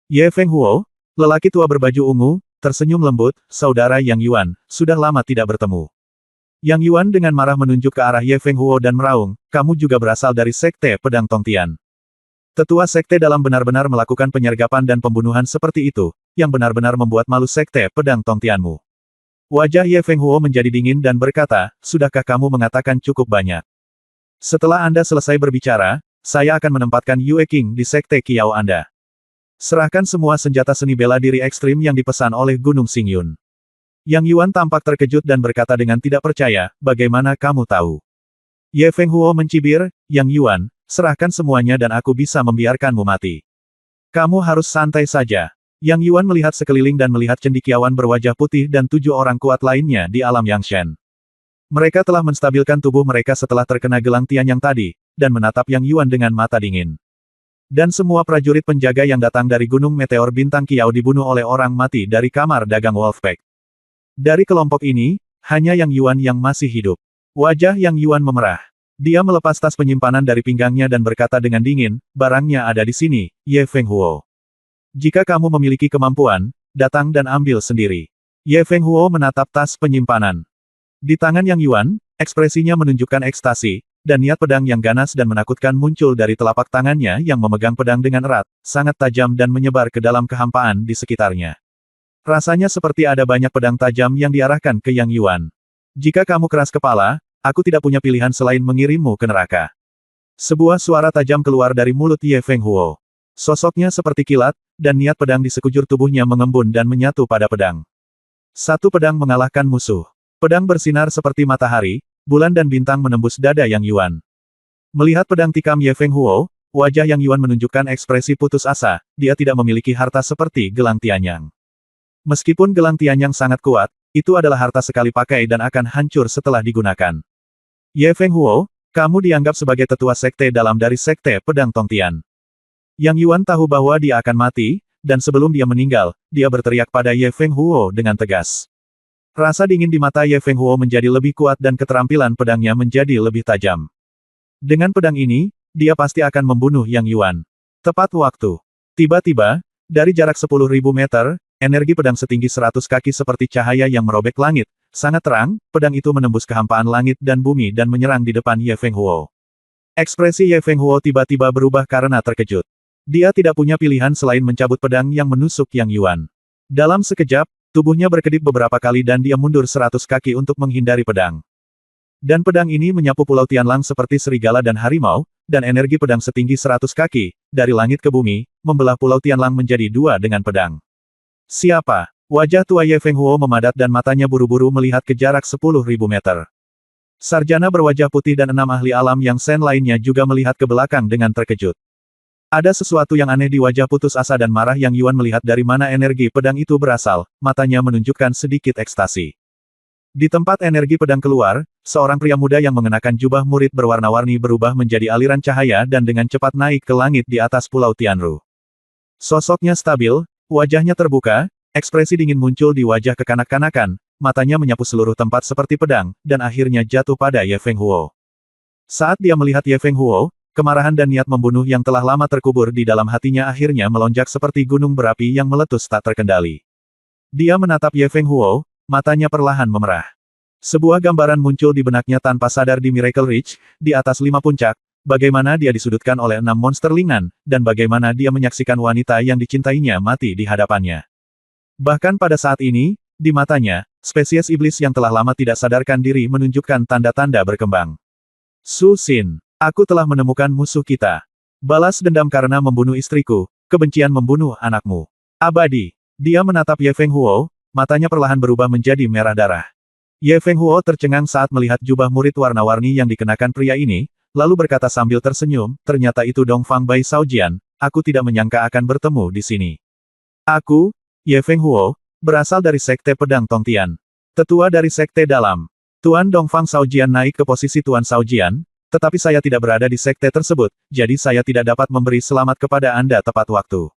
Ye Fenghuo, lelaki tua berbaju ungu, tersenyum lembut, "Saudara Yang Yuan, sudah lama tidak bertemu." Yang Yuan dengan marah menunjuk ke arah Ye Fenghuo dan meraung, "Kamu juga berasal dari Sekte Pedang Tongtian." Tetua Sekte dalam benar-benar melakukan penyergapan dan pembunuhan seperti itu, yang benar-benar membuat malu Sekte Pedang Tongtianmu. Wajah Ye Fenghuo menjadi dingin dan berkata, "Sudahkah kamu mengatakan cukup banyak? Setelah Anda selesai berbicara, saya akan menempatkan Yue King di Sekte Kiao Anda. Serahkan semua senjata seni bela diri ekstrim yang dipesan oleh Gunung Xingyun." Yang Yuan tampak terkejut dan berkata dengan tidak percaya, "Bagaimana kamu tahu?" Ye Fenghuo mencibir, "Yang Yuan, serahkan semuanya dan aku bisa membiarkanmu mati. Kamu harus santai saja." Yang Yuan melihat sekeliling dan melihat cendekiawan berwajah putih dan 7 orang kuat lainnya di alam Yang Shen. Mereka telah menstabilkan tubuh mereka setelah terkena gelang Tian yang tadi, dan menatap Yang Yuan dengan mata dingin. Dan semua prajurit penjaga yang datang dari Gunung Meteor Bintang Kiao dibunuh oleh orang mati dari kamar dagang Wolfpack. Dari kelompok ini, hanya Yang Yuan yang masih hidup. Wajah Yang Yuan memerah. Dia melepas tas penyimpanan dari pinggangnya dan berkata dengan dingin, "Barangnya ada di sini, Ye Fenghuo. Jika kamu memiliki kemampuan, datang dan ambil sendiri." Ye Fenghuo menatap tas penyimpanan. Di tangan Yang Yuan, ekspresinya menunjukkan ekstasi, dan niat pedang yang ganas dan menakutkan muncul dari telapak tangannya yang memegang pedang dengan erat, sangat tajam dan menyebar ke dalam kehampaan di sekitarnya. Rasanya seperti ada banyak pedang tajam yang diarahkan ke Yang Yuan. "Jika kamu keras kepala, aku tidak punya pilihan selain mengirimmu ke neraka." Sebuah suara tajam keluar dari mulut Ye Fenghuo. Sosoknya seperti kilat, dan niat pedang di sekujur tubuhnya mengembun dan menyatu pada pedang. Satu pedang mengalahkan musuh. Pedang bersinar seperti matahari, bulan dan bintang menembus dada Yang Yuan. Melihat pedang tikam Ye Fenghuo, wajah Yang Yuan menunjukkan ekspresi putus asa, dia tidak memiliki harta seperti gelang Tianyang. Meskipun gelang Tianyang sangat kuat, itu adalah harta sekali pakai dan akan hancur setelah digunakan. "Ye Fenghuo, kamu dianggap sebagai tetua sekte dalam dari Sekte Pedang Tongtian." Yang Yuan tahu bahwa dia akan mati, dan sebelum dia meninggal, dia berteriak pada Ye Fenghuo dengan tegas. Rasa dingin di mata Ye Fenghuo menjadi lebih kuat dan keterampilan pedangnya menjadi lebih tajam. Dengan pedang ini, dia pasti akan membunuh Yang Yuan. Tepat waktu. Tiba-tiba, dari jarak 10.000 meter, energi pedang setinggi 100 kaki seperti cahaya yang merobek langit, sangat terang, pedang itu menembus kehampaan langit dan bumi dan menyerang di depan Ye Fenghuo. Ekspresi Ye Fenghuo tiba-tiba berubah karena terkejut. Dia tidak punya pilihan selain mencabut pedang yang menusuk Yang Yuan. Dalam sekejap, tubuhnya berkedip beberapa kali dan dia mundur 100 kaki untuk menghindari pedang. Dan pedang ini menyapu Pulau Tianlang seperti serigala dan harimau, dan energi pedang setinggi 100 kaki, dari langit ke bumi, membelah Pulau Tianlang menjadi 2 dengan pedang. "Siapa?" Wajah tua Ye Fenghuo memadat dan matanya buru-buru melihat ke jarak 10.000 meter. Sarjana berwajah putih dan 6 ahli alam yang Shen lainnya juga melihat ke belakang dengan terkejut. Ada sesuatu yang aneh di wajah putus asa dan marah yang Yuan melihat dari mana energi pedang itu berasal, matanya menunjukkan sedikit ekstasi. Di tempat energi pedang keluar, seorang pria muda yang mengenakan jubah murid berwarna-warni berubah menjadi aliran cahaya dan dengan cepat naik ke langit di atas Pulau Tianru. Sosoknya stabil, wajahnya terbuka, ekspresi dingin muncul di wajah kekanak-kanakan, matanya menyapu seluruh tempat seperti pedang, dan akhirnya jatuh pada Ye Fenghuo. Saat dia melihat Ye Fenghuo, kemarahan dan niat membunuh yang telah lama terkubur di dalam hatinya akhirnya melonjak seperti gunung berapi yang meletus tak terkendali. Dia menatap Ye Fenghuo, matanya perlahan memerah. Sebuah gambaran muncul di benaknya tanpa sadar di Miracle Ridge, di atas 5 puncak, bagaimana dia disudutkan oleh 6 monster lingan, dan bagaimana dia menyaksikan wanita yang dicintainya mati di hadapannya. Bahkan pada saat ini, di matanya, spesies iblis yang telah lama tidak sadarkan diri menunjukkan tanda-tanda berkembang. Su Xin, aku telah menemukan musuh kita. Balas dendam karena membunuh istriku, kebencian membunuh anakmu. Abadi. Dia menatap Ye Fenghuo, matanya perlahan berubah menjadi merah darah. Ye Fenghuo tercengang saat melihat jubah murid warna-warni yang dikenakan pria ini, lalu berkata sambil tersenyum, ternyata itu Dongfang Bai Shaojian, aku tidak menyangka akan bertemu di sini. Aku, Ye Fenghuo, berasal dari Sekte Pedang Tongtian. Tetua dari Sekte Dalam. Tuan Dongfang Shaojian naik ke posisi Tuan Shaojian, tetapi saya tidak berada di sekte tersebut, jadi saya tidak dapat memberi selamat kepada Anda tepat waktu.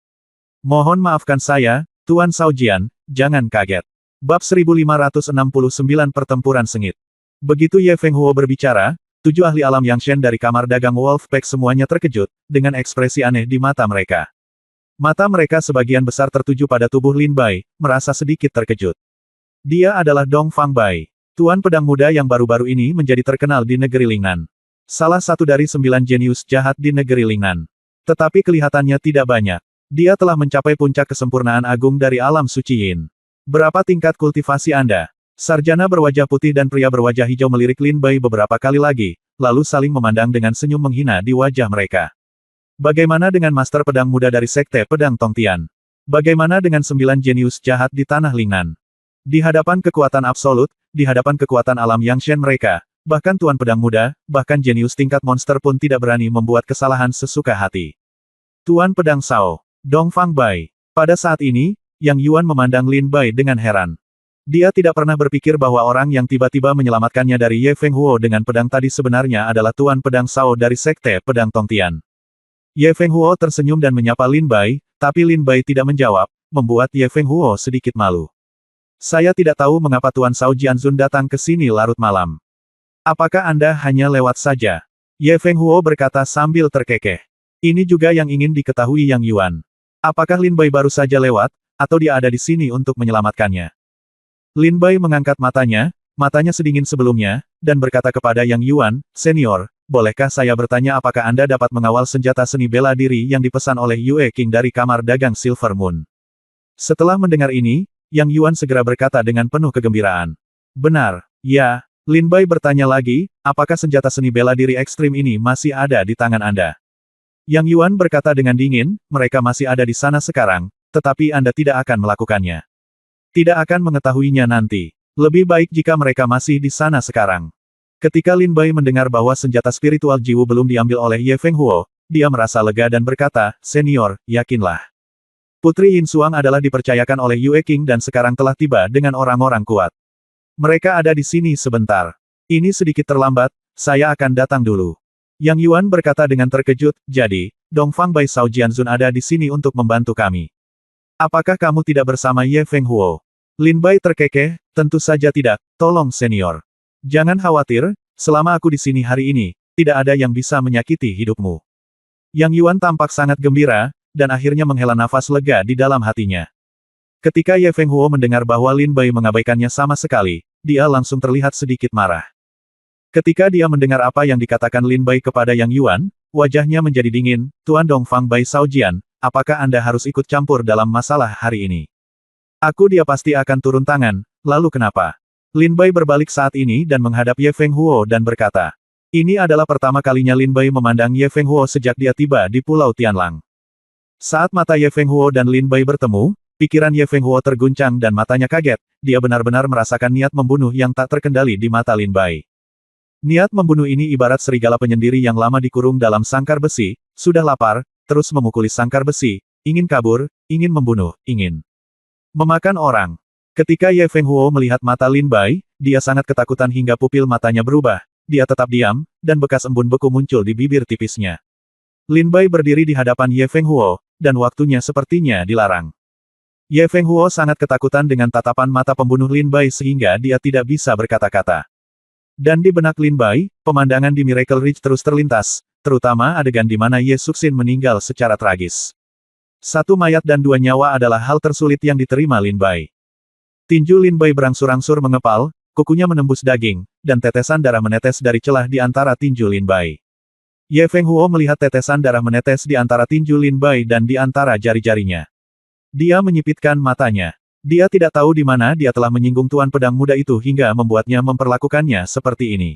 Mohon maafkan saya, Tuan Shaojian, jangan kaget. Bab 1569 Pertempuran Sengit. Begitu Ye Fenghuo berbicara, 7 ahli alam Yang Shen dari kamar dagang Wolfpack semuanya terkejut, dengan ekspresi aneh di mata mereka. Mata mereka sebagian besar tertuju pada tubuh Lin Bai, merasa sedikit terkejut. Dia adalah Dongfang Bai, tuan pedang muda yang baru-baru ini menjadi terkenal di negeri Lingnan. Salah satu dari 9 jenius jahat di negeri Lingnan. Tetapi kelihatannya tidak banyak. Dia telah mencapai puncak kesempurnaan agung dari alam suci Yin. Berapa tingkat kultivasi Anda? Sarjana berwajah putih dan pria berwajah hijau melirik Lin Bai beberapa kali lagi, lalu saling memandang dengan senyum menghina di wajah mereka. Bagaimana dengan master pedang muda dari Sekte Pedang Tongtian? Bagaimana dengan 9 jenius jahat di tanah Lingnan? Di hadapan kekuatan absolut, di hadapan kekuatan alam Yang Shen mereka, bahkan tuan pedang muda, bahkan jenius tingkat monster pun tidak berani membuat kesalahan sesuka hati. Tuan pedang Sao, Dongfang Bai. Pada saat ini, Yang Yuan memandang Lin Bai dengan heran. Dia tidak pernah berpikir bahwa orang yang tiba-tiba menyelamatkannya dari Ye Fenghuo dengan pedang tadi sebenarnya adalah tuan pedang Sao dari Sekte Pedang Tongtian. Ye Fenghuo tersenyum dan menyapa Lin Bai, tapi Lin Bai tidak menjawab, membuat Ye Fenghuo sedikit malu. Saya tidak tahu mengapa Tuan Sao Jianzun datang ke sini larut malam. Apakah Anda hanya lewat saja? Ye Fenghuo berkata sambil terkekeh. Ini juga yang ingin diketahui Yang Yuan. Apakah Lin Bai baru saja lewat, atau dia ada di sini untuk menyelamatkannya? Lin Bai mengangkat matanya sedingin sebelumnya, dan berkata kepada Yang Yuan, Senior, bolehkah saya bertanya apakah Anda dapat mengawal senjata seni bela diri yang dipesan oleh Yue King dari kamar dagang Silver Moon? Setelah mendengar ini, Yang Yuan segera berkata dengan penuh kegembiraan. Benar, ya. Lin Bai bertanya lagi, apakah senjata seni bela diri ekstrim ini masih ada di tangan Anda? Yang Yuan berkata dengan dingin, mereka masih ada di sana sekarang, tetapi Anda tidak akan melakukannya. Tidak akan mengetahuinya nanti. Lebih baik jika mereka masih di sana sekarang. Ketika Lin Bai mendengar bahwa senjata spiritual Jiwu belum diambil oleh Ye Fenghuo, dia merasa lega dan berkata, Senior, yakinlah. Putri Yin Xuang adalah dipercayakan oleh Yue King dan sekarang telah tiba dengan orang-orang kuat. Mereka ada di sini sebentar. Ini sedikit terlambat, saya akan datang dulu. Yang Yuan berkata dengan terkejut, jadi, Dongfang Bai Sao Jianzun ada di sini untuk membantu kami. Apakah kamu tidak bersama Ye Fenghuo? Lin Bai terkekeh, tentu saja tidak, tolong Senior. Jangan khawatir, selama aku di sini hari ini, tidak ada yang bisa menyakiti hidupmu. Yang Yuan tampak sangat gembira, dan akhirnya menghela nafas lega di dalam hatinya. Ketika Ye Fenghuo mendengar bahwa Lin Bai mengabaikannya sama sekali, dia langsung terlihat sedikit marah. Ketika dia mendengar apa yang dikatakan Lin Bai kepada Yang Yuan, wajahnya menjadi dingin, Tuan Dongfang Bai Shaojian, apakah Anda harus ikut campur dalam masalah hari ini? Dia pasti akan turun tangan, lalu kenapa? Lin Bai berbalik saat ini dan menghadap Ye Fenghuo dan berkata, ini adalah pertama kalinya Lin Bai memandang Ye Fenghuo sejak dia tiba di Pulau Tianlang. Saat mata Ye Fenghuo dan Lin Bai bertemu, pikiran Ye Fenghuo terguncang dan matanya kaget, dia benar-benar merasakan niat membunuh yang tak terkendali di mata Lin Bai. Niat membunuh ini ibarat serigala penyendiri yang lama dikurung dalam sangkar besi, sudah lapar, terus memukuli sangkar besi, ingin kabur, ingin membunuh, ingin memakan orang. Ketika Ye Fenghuo melihat mata Lin Bai, dia sangat ketakutan hingga pupil matanya berubah, dia tetap diam, dan bekas embun beku muncul di bibir tipisnya. Lin Bai berdiri di hadapan Ye Fenghuo, dan waktunya sepertinya dilarang. Ye Fenghuo sangat ketakutan dengan tatapan mata pembunuh Lin Bai sehingga dia tidak bisa berkata-kata. Dan di benak Lin Bai, pemandangan di Miracle Ridge terus terlintas, terutama adegan di mana Ye Suxin meninggal secara tragis. Satu mayat dan dua nyawa adalah hal tersulit yang diterima Lin Bai. Tinju Lin Bai berangsur-angsur mengepal, kukunya menembus daging, dan tetesan darah menetes dari celah di antara tinju Lin Bai. Ye Fenghuo melihat tetesan darah menetes di antara tinju Lin Bai dan di antara jari-jarinya. Dia menyipitkan matanya. Dia tidak tahu di mana dia telah menyinggung Tuan Pedang Muda itu hingga membuatnya memperlakukannya seperti ini.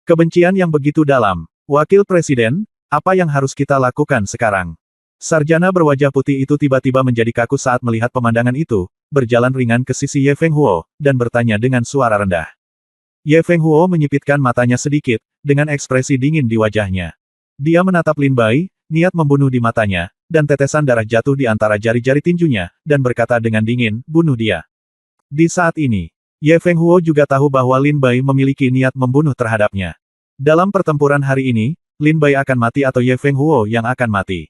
Kebencian yang begitu dalam. Wakil Presiden, apa yang harus kita lakukan sekarang? Sarjana berwajah putih itu tiba-tiba menjadi kaku saat melihat pemandangan itu, berjalan ringan ke sisi Ye Fenghuo, dan bertanya dengan suara rendah. Ye Fenghuo menyipitkan matanya sedikit, dengan ekspresi dingin di wajahnya. Dia menatap Lin Bai, niat membunuh di matanya, dan tetesan darah jatuh di antara jari-jari tinjunya, dan berkata dengan dingin, bunuh dia. Di saat ini, Ye Fenghuo juga tahu bahwa Lin Bai memiliki niat membunuh terhadapnya. Dalam pertempuran hari ini, Lin Bai akan mati atau Ye Fenghuo yang akan mati.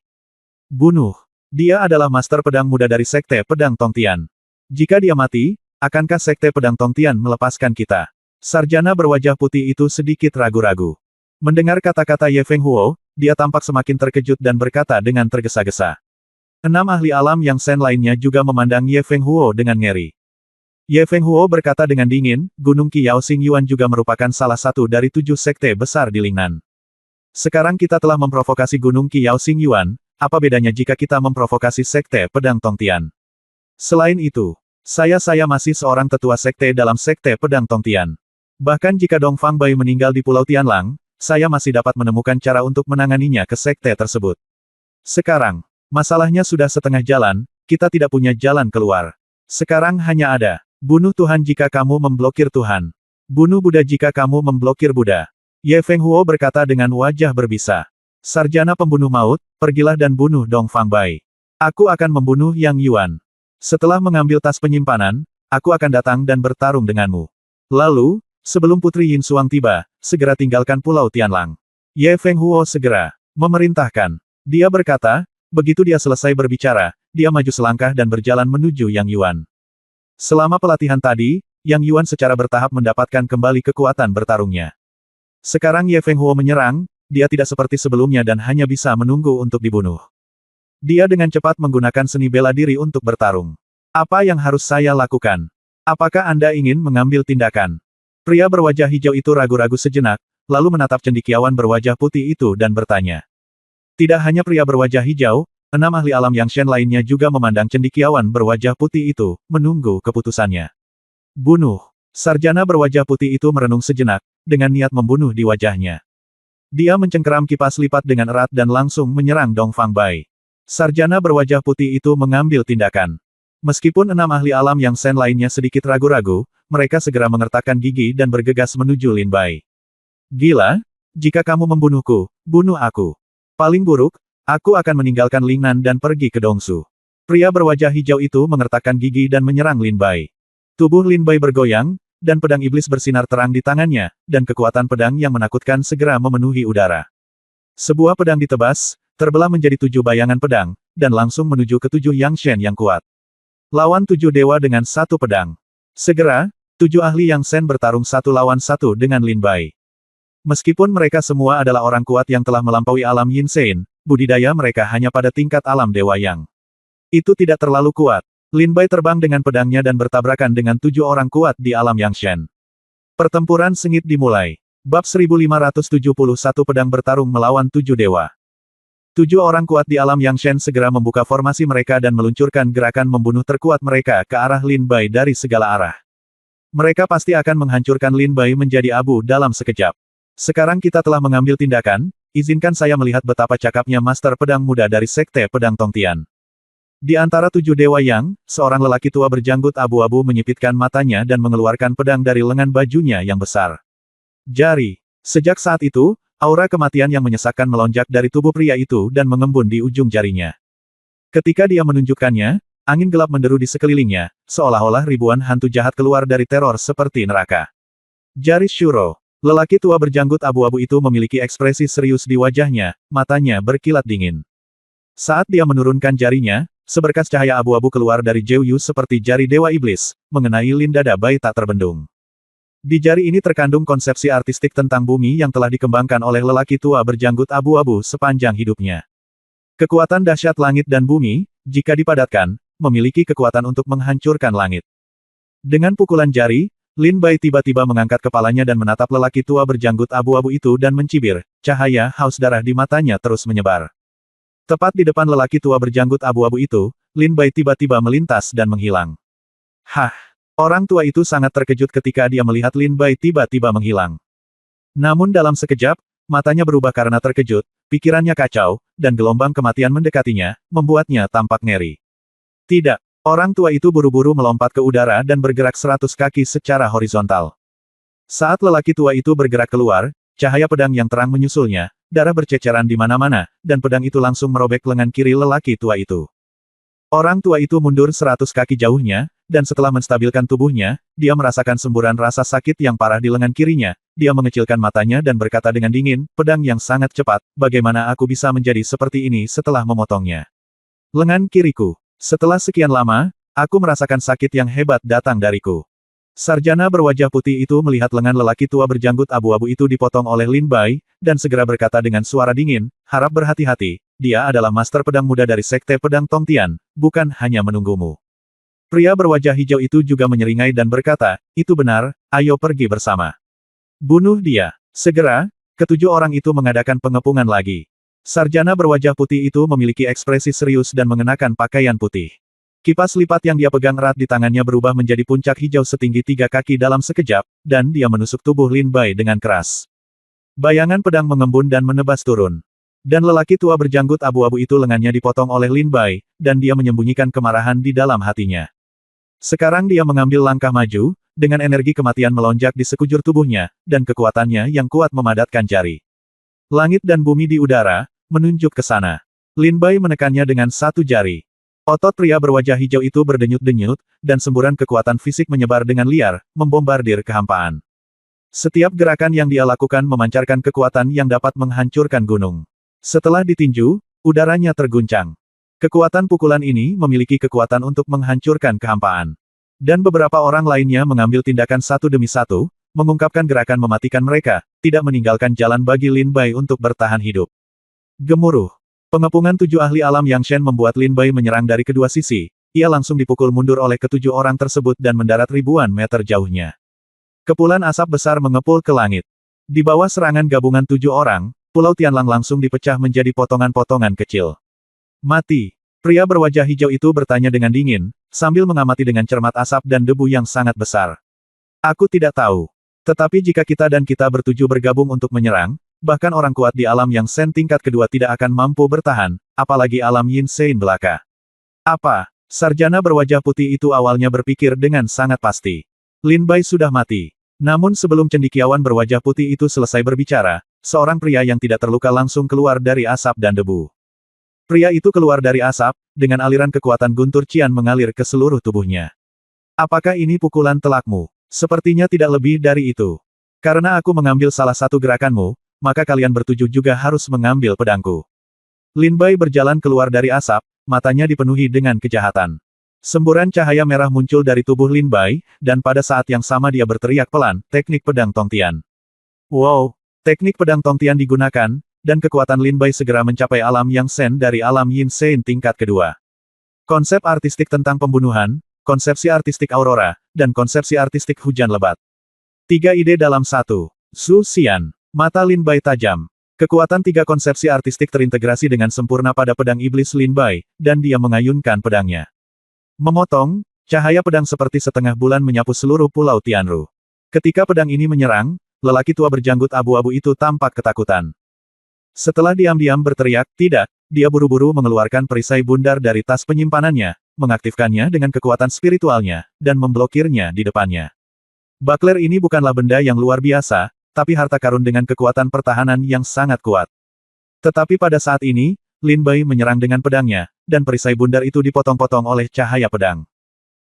Bunuh. Dia adalah master pedang muda dari Sekte Pedang Tongtian. Jika dia mati, akankah Sekte Pedang Tongtian melepaskan kita? Sarjana berwajah putih itu sedikit ragu-ragu. Mendengar kata-kata Ye Fenghuo, dia tampak semakin terkejut dan berkata dengan tergesa-gesa. 6 ahli alam yang Shen lainnya juga memandang Ye Fenghuo dengan ngeri. Ye Fenghuo berkata dengan dingin, Gunung Qiyao Xing Yuan juga merupakan salah satu dari 7 sekte besar di Lingnan. Sekarang kita telah memprovokasi Gunung Qiyao Xing Yuan, apa bedanya jika kita memprovokasi Sekte Pedang Tongtian? Selain itu, saya masih seorang tetua sekte dalam Sekte Pedang Tongtian. Bahkan jika Dong Fang Bai meninggal di Pulau Tianlang, saya masih dapat menemukan cara untuk menanganinya ke sekte tersebut. Sekarang, masalahnya sudah setengah jalan, kita tidak punya jalan keluar. Sekarang hanya ada, bunuh Tuhan jika kamu memblokir Tuhan. Bunuh Buddha jika kamu memblokir Buddha. Ye Fenghuo berkata dengan wajah berbisa. Sarjana pembunuh maut, pergilah dan bunuh Dong Fang Bai. Aku akan membunuh Yang Yuan. Setelah mengambil tas penyimpanan, aku akan datang dan bertarung denganmu. Lalu, sebelum Putri Yin Xuang tiba, segera tinggalkan Pulau Tianlang. Ye Fenghuo segera memerintahkan. Dia berkata, begitu dia selesai berbicara, dia maju selangkah dan berjalan menuju Yang Yuan. Selama pelatihan tadi, Yang Yuan secara bertahap mendapatkan kembali kekuatan bertarungnya. Sekarang Ye Fenghuo menyerang, dia tidak seperti sebelumnya dan hanya bisa menunggu untuk dibunuh. Dia dengan cepat menggunakan seni bela diri untuk bertarung. Apa yang harus saya lakukan? Apakah Anda ingin mengambil tindakan? Pria berwajah hijau itu ragu-ragu sejenak, lalu menatap cendekiawan berwajah putih itu dan bertanya. Tidak hanya pria berwajah hijau, 6 ahli alam yang Shen lainnya juga memandang cendekiawan berwajah putih itu, menunggu keputusannya. Bunuh. Sarjana berwajah putih itu merenung sejenak, dengan niat membunuh di wajahnya. Dia mencengkeram kipas lipat dengan erat dan langsung menyerang Dong Fang Bai. Sarjana berwajah putih itu mengambil tindakan. Meskipun 6 ahli alam yang Shen lainnya sedikit ragu-ragu, mereka segera mengertakkan gigi dan bergegas menuju Lin Bai. Gila? Jika kamu membunuhku, bunuh aku. Paling buruk, aku akan meninggalkan Lingnan dan pergi ke Dongsu. Pria berwajah hijau itu mengertakkan gigi dan menyerang Lin Bai. Tubuh Lin Bai bergoyang, dan pedang iblis bersinar terang di tangannya, dan kekuatan pedang yang menakutkan segera memenuhi udara. Sebuah pedang ditebas, terbelah menjadi 7 bayangan pedang, dan langsung menuju ke 7 Yang Shen yang kuat. Lawan 7 dewa dengan 1 pedang. Segera, 7 ahli Yang Shen bertarung 1 lawan 1 dengan Lin Bai. Meskipun mereka semua adalah orang kuat yang telah melampaui alam Yin Sein, budidaya mereka hanya pada tingkat alam Dewa Yang. Itu tidak terlalu kuat. Lin Bai terbang dengan pedangnya dan bertabrakan dengan 7 orang kuat di alam Yang Shen. Pertempuran sengit dimulai. Bab 1571 pedang bertarung melawan 7 dewa. 7 orang kuat di alam Yang Shen segera membuka formasi mereka dan meluncurkan gerakan membunuh terkuat mereka ke arah Lin Bai dari segala arah. Mereka pasti akan menghancurkan Lin Bai menjadi abu dalam sekejap. Sekarang kita telah mengambil tindakan, izinkan saya melihat betapa cakapnya Master Pedang Muda dari Sekte Pedang Tongtian. Di antara 7 dewa yang, seorang lelaki tua berjanggut abu-abu menyipitkan matanya dan mengeluarkan pedang dari lengan bajunya yang besar. Jari. Sejak saat itu, aura kematian yang menyesakkan melonjak dari tubuh pria itu dan mengembun di ujung jarinya. Ketika dia menunjukkannya, angin gelap menderu di sekelilingnya, seolah-olah ribuan hantu jahat keluar dari teror seperti neraka. Jari Shuro. Lelaki tua berjanggut abu-abu itu memiliki ekspresi serius di wajahnya, matanya berkilat dingin. Saat dia menurunkan jarinya, seberkas cahaya abu-abu keluar dari Jeuyu seperti jari Dewa Iblis, mengenai lin dada bayi tak terbendung. Di jari ini terkandung konsepsi artistik tentang bumi yang telah dikembangkan oleh lelaki tua berjanggut abu-abu sepanjang hidupnya. Kekuatan dahsyat langit dan bumi, jika dipadatkan, memiliki kekuatan untuk menghancurkan langit. Dengan pukulan jari, Lin Bai tiba-tiba mengangkat kepalanya dan menatap lelaki tua berjanggut abu-abu itu dan mencibir, cahaya haus darah di matanya terus menyebar. Tepat di depan lelaki tua berjanggut abu-abu itu, Lin Bai tiba-tiba melintas dan menghilang. Hah! Orang tua itu sangat terkejut ketika dia melihat Lin Bai tiba-tiba menghilang. Namun dalam sekejap, matanya berubah karena terkejut, pikirannya kacau, dan gelombang kematian mendekatinya, membuatnya tampak ngeri. Tidak! Orang tua itu buru-buru melompat ke udara dan bergerak 100 kaki secara horizontal. Saat lelaki tua itu bergerak keluar, cahaya pedang yang terang menyusulnya, darah berceceran di mana-mana, dan pedang itu langsung merobek lengan kiri lelaki tua itu. Orang tua itu mundur 100 kaki jauhnya, dan setelah menstabilkan tubuhnya, dia merasakan semburan rasa sakit yang parah di lengan kirinya. Dia mengecilkan matanya dan berkata dengan dingin, pedang yang sangat cepat, bagaimana aku bisa menjadi seperti ini setelah memotongnya? Lengan kiriku. Setelah sekian lama, aku merasakan sakit yang hebat datang dariku. Sarjana berwajah putih itu melihat lengan lelaki tua berjanggut abu-abu itu dipotong oleh Lin Bai, dan segera berkata dengan suara dingin, harap berhati-hati, dia adalah master pedang muda dari Sekte Pedang Tongtian, bukan hanya menunggumu. Pria berwajah hijau itu juga menyeringai dan berkata, itu benar, ayo pergi bersama. Bunuh dia. Segera, ketujuh orang itu mengadakan pengepungan lagi. Sarjana berwajah putih itu memiliki ekspresi serius dan mengenakan pakaian putih. Kipas lipat yang dia pegang erat di tangannya berubah menjadi puncak hijau setinggi 3 kaki dalam sekejap, dan dia menusuk tubuh Lin Bai dengan keras. Bayangan pedang mengembun dan menebas turun. Dan lelaki tua berjanggut abu-abu itu lengannya dipotong oleh Lin Bai, dan dia menyembunyikan kemarahan di dalam hatinya. Sekarang dia mengambil langkah maju, dengan energi kematian melonjak di sekujur tubuhnya, dan kekuatannya yang kuat memadatkan jari. Langit dan bumi di udara, menunjuk ke sana. Lin Bai menekannya dengan satu jari. Otot pria berwajah hijau itu berdenyut-denyut, dan semburan kekuatan fisik menyebar dengan liar, membombardir kehampaan. Setiap gerakan yang dia lakukan memancarkan kekuatan yang dapat menghancurkan gunung. Setelah ditinju, udaranya terguncang. Kekuatan pukulan ini memiliki kekuatan untuk menghancurkan kehampaan. Dan beberapa orang lainnya mengambil tindakan satu demi satu, mengungkapkan gerakan mematikan mereka, tidak meninggalkan jalan bagi Lin Bai untuk bertahan hidup. Gemuruh. Pengepungan 7 ahli alam Yang Shen membuat Lin Bai menyerang dari kedua sisi, ia langsung dipukul mundur oleh ketujuh orang tersebut dan mendarat ribuan meter jauhnya. Kepulan asap besar mengepul ke langit. Di bawah serangan gabungan 7 orang, Pulau Tianlang langsung dipecah menjadi potongan-potongan kecil. Mati. Pria berwajah hijau itu bertanya dengan dingin, sambil mengamati dengan cermat asap dan debu yang sangat besar. Aku tidak tahu. Tetapi jika kita dan kita bertujuh bergabung untuk menyerang, bahkan orang kuat di alam Yang Shen tingkat kedua tidak akan mampu bertahan, apalagi alam Yin Sein belaka. Apa? Sarjana berwajah putih itu awalnya berpikir dengan sangat pasti. Lin Bai sudah mati. Namun sebelum cendekiawan berwajah putih itu selesai berbicara, seorang pria yang tidak terluka langsung keluar dari asap dan debu. Pria itu keluar dari asap, dengan aliran kekuatan guntur cian mengalir ke seluruh tubuhnya. Apakah ini pukulan telakmu? Sepertinya tidak lebih dari itu. Karena aku mengambil salah satu gerakanmu, maka kalian bertujuh juga harus mengambil pedangku. Lin Bai berjalan keluar dari asap, matanya dipenuhi dengan kejahatan. Semburan cahaya merah muncul dari tubuh Lin Bai, dan pada saat yang sama dia berteriak pelan, teknik pedang Tongtian. Wow! Teknik pedang Tongtian digunakan, dan kekuatan Lin Bai segera mencapai alam Yang Shen dari alam Yin Sein tingkat kedua. Konsep artistik tentang pembunuhan, konsepsi artistik aurora, dan konsepsi artistik hujan lebat. 3 ide dalam satu. Su Xian. Mata Lin Bai tajam. Kekuatan 3 konsepsi artistik terintegrasi dengan sempurna pada pedang iblis Lin Bai, dan dia mengayunkan pedangnya. Memotong, cahaya pedang seperti setengah bulan menyapu seluruh pulau Tianru. Ketika pedang ini menyerang, lelaki tua berjanggut abu-abu itu tampak ketakutan. Setelah diam-diam berteriak, tidak, dia buru-buru mengeluarkan perisai bundar dari tas penyimpanannya, mengaktifkannya dengan kekuatan spiritualnya, dan memblokirnya di depannya. Bakler ini bukanlah benda yang luar biasa, tapi harta karun dengan kekuatan pertahanan yang sangat kuat. Tetapi pada saat ini, Lin Bai menyerang dengan pedangnya, dan perisai bundar itu dipotong-potong oleh cahaya pedang.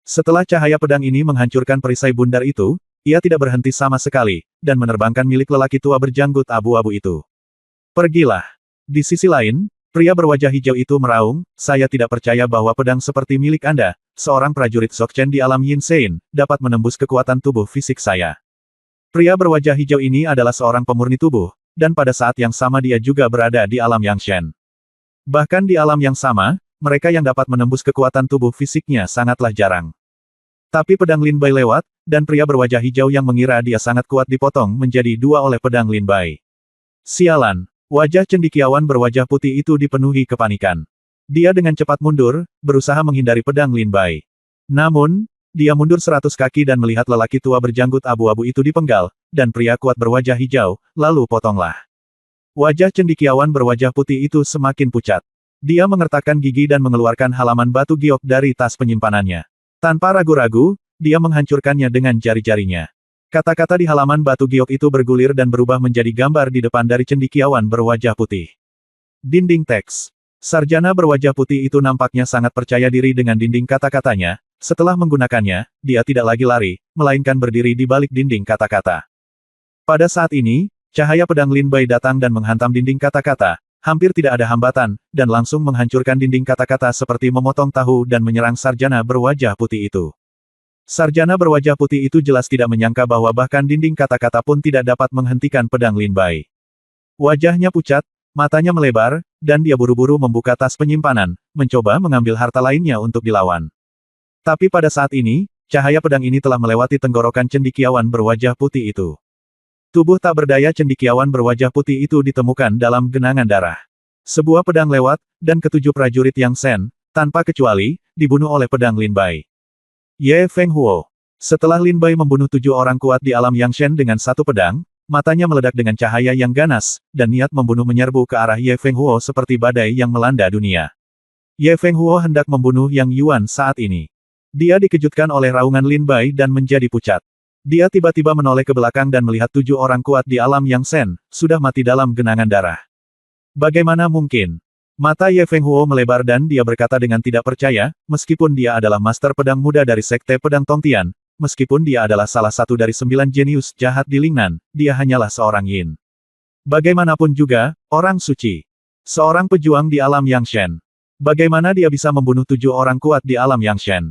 Setelah cahaya pedang ini menghancurkan perisai bundar itu, ia tidak berhenti sama sekali, dan menerbangkan milik lelaki tua berjanggut abu-abu itu. Pergilah. Di sisi lain, pria berwajah hijau itu meraung, saya tidak percaya bahwa pedang seperti milik Anda, seorang prajurit Dzogchen di alam Yin Sein, dapat menembus kekuatan tubuh fisik saya. Pria berwajah hijau ini adalah seorang pemurni tubuh, dan pada saat yang sama dia juga berada di alam Yangshen. Bahkan di alam yang sama, mereka yang dapat menembus kekuatan tubuh fisiknya sangatlah jarang. Tapi pedang Lin Bai lewat, dan pria berwajah hijau yang mengira dia sangat kuat dipotong menjadi dua oleh pedang Lin Bai. Sialan, wajah cendekiawan berwajah putih itu dipenuhi kepanikan. Dia dengan cepat mundur, berusaha menghindari pedang Lin Bai. Namun, dia mundur 100 kaki dan melihat lelaki tua berjanggut abu-abu itu dipenggal, dan pria kuat berwajah hijau, lalu potonglah. Wajah cendekiawan berwajah putih itu semakin pucat. Dia mengertakkan gigi dan mengeluarkan halaman batu giok dari tas penyimpanannya. Tanpa ragu-ragu, dia menghancurkannya dengan jari-jarinya. Kata-kata di halaman batu giok itu bergulir dan berubah menjadi gambar di depan dari cendekiawan berwajah putih. Dinding teks. Sarjana berwajah putih itu nampaknya sangat percaya diri dengan dinding kata-katanya. Setelah menggunakannya, dia tidak lagi lari, melainkan berdiri di balik dinding kata-kata. Pada saat ini, cahaya pedang Lin Bai datang dan menghantam dinding kata-kata, hampir tidak ada hambatan, dan langsung menghancurkan dinding kata-kata seperti memotong tahu dan menyerang sarjana berwajah putih itu. Sarjana berwajah putih itu jelas tidak menyangka bahwa bahkan dinding kata-kata pun tidak dapat menghentikan pedang Lin Bai. Wajahnya pucat, matanya melebar, dan dia buru-buru membuka tas penyimpanan, mencoba mengambil harta lainnya untuk dilawan. Tapi pada saat ini, cahaya pedang ini telah melewati tenggorokan cendekiawan berwajah putih itu. Tubuh tak berdaya cendekiawan berwajah putih itu ditemukan dalam genangan darah. Sebuah pedang lewat, dan ketujuh prajurit Yang Shen, tanpa kecuali, dibunuh oleh pedang Lin Bai. Ye Feng Huo. Setelah Lin Bai membunuh 7 orang kuat di alam Yang Shen dengan satu pedang, matanya meledak dengan cahaya yang ganas, dan niat membunuh menyerbu ke arah Ye Feng Huo seperti badai yang melanda dunia. Ye Feng Huo hendak membunuh Yang Yuan saat ini. Dia dikejutkan oleh raungan Lin Bai dan menjadi pucat. Dia tiba-tiba menoleh ke belakang dan melihat 7 orang kuat di alam Yang Shen, sudah mati dalam genangan darah. Bagaimana mungkin? Mata Ye Feng Huo melebar dan dia berkata dengan tidak percaya, meskipun dia adalah master pedang muda dari Sekte Pedang Tongtian, meskipun dia adalah salah satu dari 9 jenius jahat di Lingnan, dia hanyalah seorang Yin. Bagaimanapun juga, orang suci. Seorang pejuang di alam Yang Shen. Bagaimana dia bisa membunuh 7 orang kuat di alam Yang Shen?